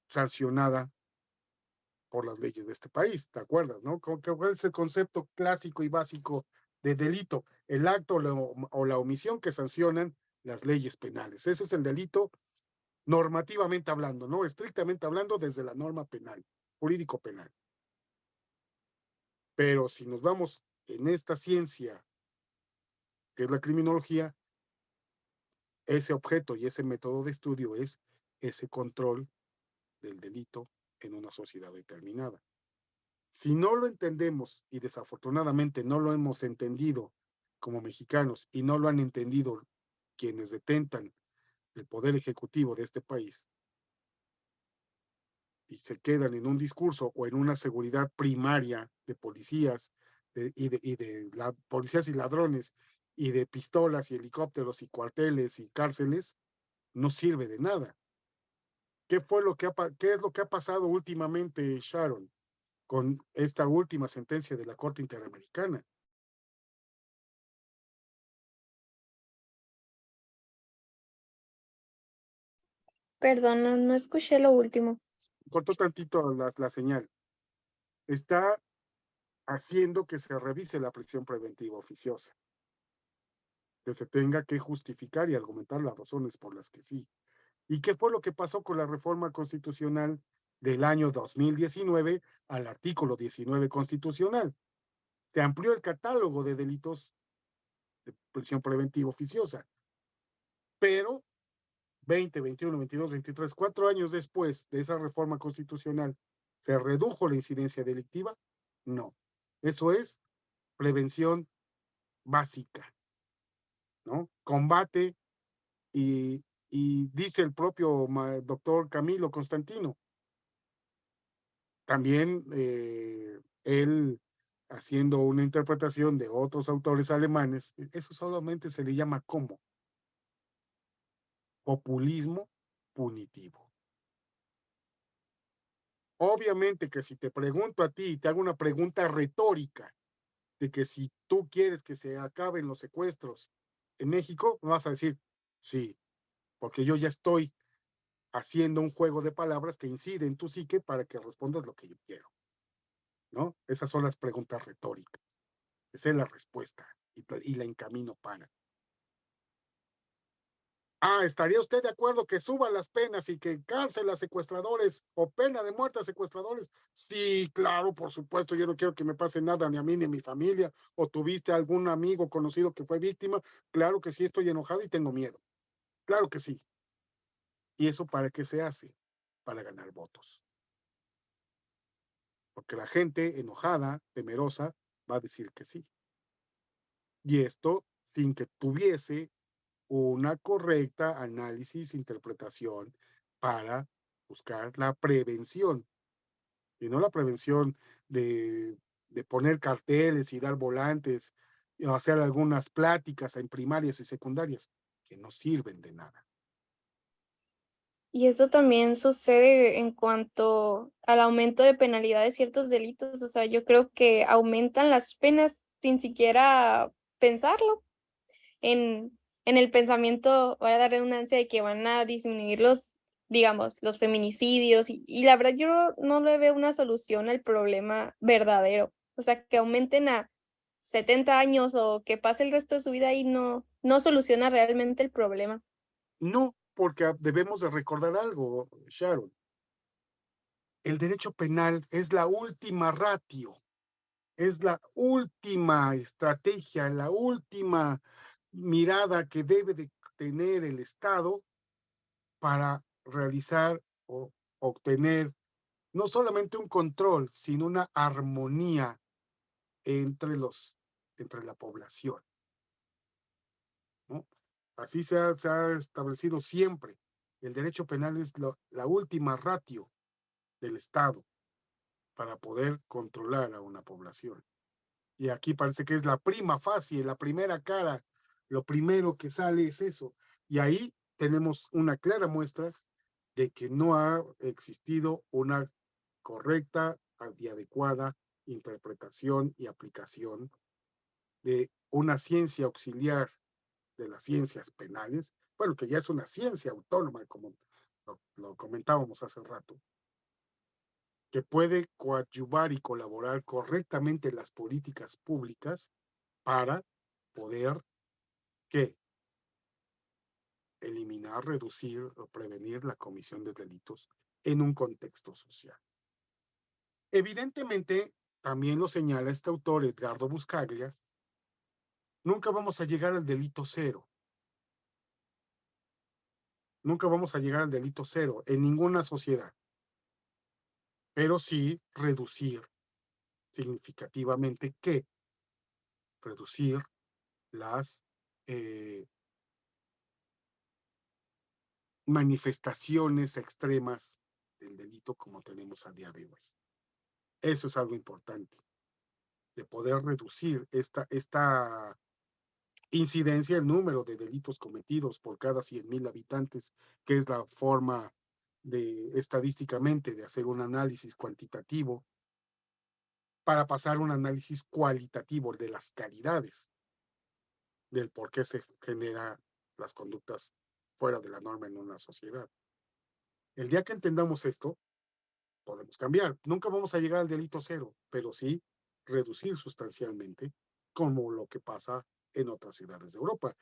sancionada por las leyes de este país, ¿te acuerdas, no? ¿Cuál es el concepto clásico y básico de delito? El acto o la omisión que sancionan las leyes penales. Ese es el delito normativamente hablando, ¿no? Estrictamente hablando desde la norma penal, jurídico penal. Pero si nos vamos en esta ciencia, que es la criminología, ese objeto y ese método de estudio es ese control del delito en una sociedad determinada. Si no lo entendemos, y desafortunadamente no lo hemos entendido como mexicanos y no lo han entendido quienes detentan el poder ejecutivo de este país y se quedan en un discurso o en una seguridad primaria de policías policías y ladrones y de pistolas y helicópteros y cuarteles y cárceles, no sirve de nada. ¿Qué es lo que ha pasado últimamente, Sharon, con esta última sentencia de la Corte Interamericana? Perdón, no escuché lo último. Cortó tantito la señal. Está haciendo que se revise la prisión preventiva oficiosa, que se tenga que justificar y argumentar las razones por las que sí. ¿Y qué fue lo que pasó con la reforma constitucional del año 2019 al artículo 19 constitucional? Se amplió el catálogo de delitos de prisión preventiva oficiosa, pero 20, 21, 22, 23, 4 años después de esa reforma constitucional, ¿se redujo la incidencia delictiva? No. Eso es prevención básica, ¿no? Combate y dice el propio doctor Camilo Constantino, también él haciendo una interpretación de otros autores alemanes, eso solamente se le llama como populismo punitivo. Obviamente que si te pregunto a ti y te hago una pregunta retórica de que si tú quieres que se acaben los secuestros en México, me vas a decir sí, porque yo ya estoy haciendo un juego de palabras que incide en tu psique para que respondas lo que yo quiero, ¿no? Esas son las preguntas retóricas. Esa es la respuesta y la encamino para. ¿Estaría usted de acuerdo que suban las penas y que cárcel a secuestradores o pena de muerte a secuestradores? Sí, claro, por supuesto, yo no quiero que me pase nada ni a mí ni a mi familia. ¿O tuviste algún amigo conocido que fue víctima? Claro que sí, estoy enojado y tengo miedo. Claro que sí. ¿Y eso para qué se hace? Para ganar votos. Porque la gente enojada, temerosa, va a decir que sí. Y esto sin que tuviese una correcta análisis, interpretación para buscar la prevención, y no la prevención de poner carteles y dar volantes, y hacer algunas pláticas en primarias y secundarias que no sirven de nada. Y eso también sucede en cuanto al aumento de penalidades de ciertos delitos. O sea, yo creo que aumentan las penas sin siquiera pensarlo. En el pensamiento, voy a dar redundancia de que van a disminuir los, digamos, los feminicidios. Y la verdad, yo no le veo una solución al problema verdadero. O sea, que aumenten a 70 años o que pase el resto de su vida y no soluciona realmente el problema. No, porque debemos de recordar algo, Sharon. El derecho penal es la última ratio, es la última estrategia, la última mirada que debe de tener el Estado para realizar o obtener no solamente un control, sino una armonía entre entre la población, ¿no? Así se ha establecido siempre. El derecho penal es la última ratio del Estado para poder controlar a una población. Y aquí parece que es la prima facie, la primera cara, lo primero que sale es eso. Y ahí tenemos una clara muestra de que no ha existido una correcta y adecuada interpretación y aplicación de una ciencia auxiliar de las ciencias penales, bueno, que ya es una ciencia autónoma, como lo comentábamos hace rato, que puede coadyuvar y colaborar correctamente en las políticas públicas para poder ¿qué? Eliminar, reducir o prevenir la comisión de delitos en un contexto social. Evidentemente, también lo señala este autor, Edgardo Buscaglia, nunca vamos a llegar al delito cero. Nunca vamos a llegar al delito cero en ninguna sociedad, pero sí reducir significativamente ¿qué? Reducir las manifestaciones extremas del delito como tenemos al día de hoy. Eso es algo importante, de poder reducir esta incidencia, el número de delitos cometidos por cada 100,000 habitantes, que es la forma de estadísticamente de hacer un análisis cuantitativo para pasar a un análisis cualitativo de las calidades del por qué se genera las conductas fuera de la norma en una sociedad. El día que entendamos esto, podemos cambiar. Nunca vamos a llegar al delito cero, pero sí reducir sustancialmente, como lo que pasa en otras ciudades de Europa.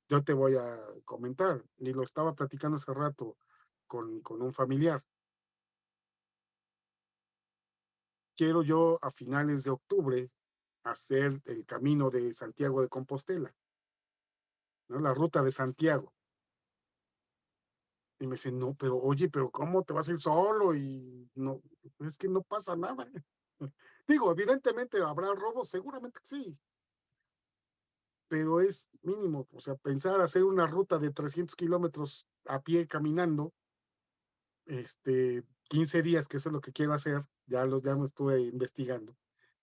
Yo te voy a comentar, y lo estaba platicando hace rato con un familiar. Quiero yo a finales de octubre hacer el camino de Santiago de Compostela, ¿no? La ruta de Santiago. Y me dice, no, pero oye, pero ¿cómo te vas a ir solo? Y no, es que no pasa nada. Digo, evidentemente habrá robos, seguramente que sí, pero es mínimo. O sea, pensar hacer una ruta de 300 kilómetros a pie caminando, 15 días, que eso es lo que quiero hacer, ya me estuve investigando,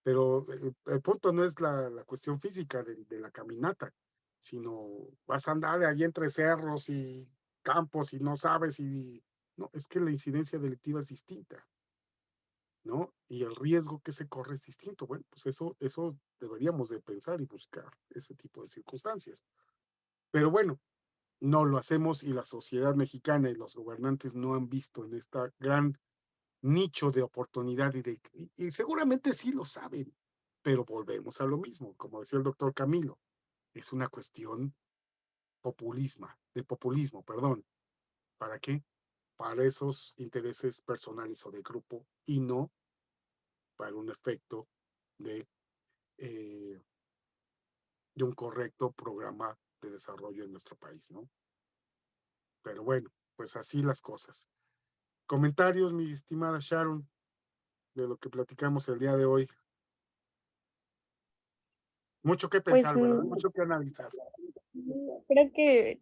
pero el punto no es la cuestión física de la caminata, sino vas a andar allí entre cerros y campos y no sabes y no, es que la incidencia delictiva es distinta, ¿no? Y el riesgo que se corre es distinto. Bueno, pues eso deberíamos de pensar y buscar ese tipo de circunstancias. Pero bueno, no lo hacemos y la sociedad mexicana y los gobernantes no han visto en esta gran nicho de oportunidad y seguramente sí lo saben, pero volvemos a lo mismo, como decía el doctor Camilo, es una cuestión de populismo, perdón. ¿Para qué? Para esos intereses personales o de grupo y no para un efecto de, eh, de un correcto programa de desarrollo en nuestro país, ¿no? Pero bueno, pues así las cosas. Comentarios, mi estimada Sharon, de lo que platicamos el día de hoy. Mucho que Pues pensar, ¿verdad? Mucho que analizar. creo que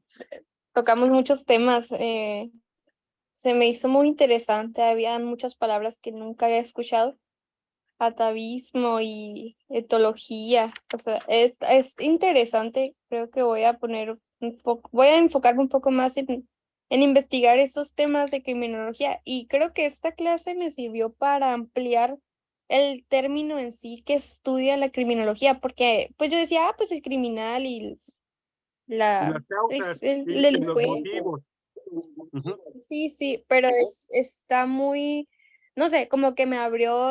tocamos muchos temas. Se me hizo muy interesante. Habían muchas palabras que nunca había escuchado. Atavismo y etología. O sea, es interesante. Creo que voy a poner voy a enfocarme un poco más en investigar esos temas de criminología. Y creo que esta clase me sirvió para ampliar el término en sí que estudia la criminología, porque pues yo decía, pues el criminal y Y las causas el y los delincuente. motivos. Ujú. Sí, sí, pero está muy, no sé, como que me abrió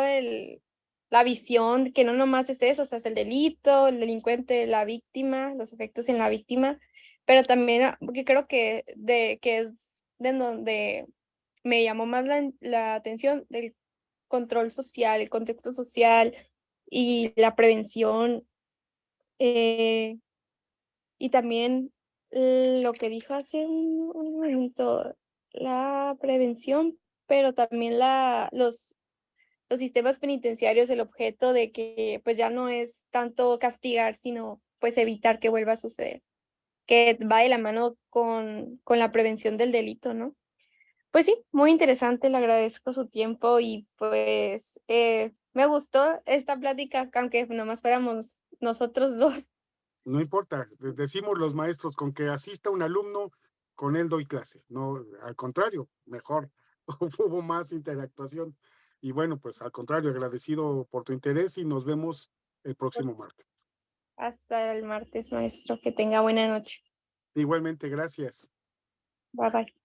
la visión que no nomás es eso, o sea, es el delito, el delincuente, la víctima, los efectos en la víctima, pero también, porque creo que es de donde me llamó más la atención del control social, el contexto social y la prevención, eh, y también lo que dijo hace un momento, la prevención, pero también los sistemas penitenciarios, el objeto de que pues ya no es tanto castigar, sino pues evitar que vuelva a suceder, que va de la mano con la prevención del delito, ¿no? Pues sí, muy interesante, le agradezco su tiempo y pues me gustó esta plática, aunque nomás fuéramos nosotros dos. No importa, decimos los maestros, con que asista un alumno, con él doy clase. No, al contrario, mejor, hubo más interactuación. Y bueno, pues al contrario, agradecido por tu interés y nos vemos el próximo martes. Hasta el martes, maestro. Que tenga buena noche. Igualmente, gracias. Bye bye.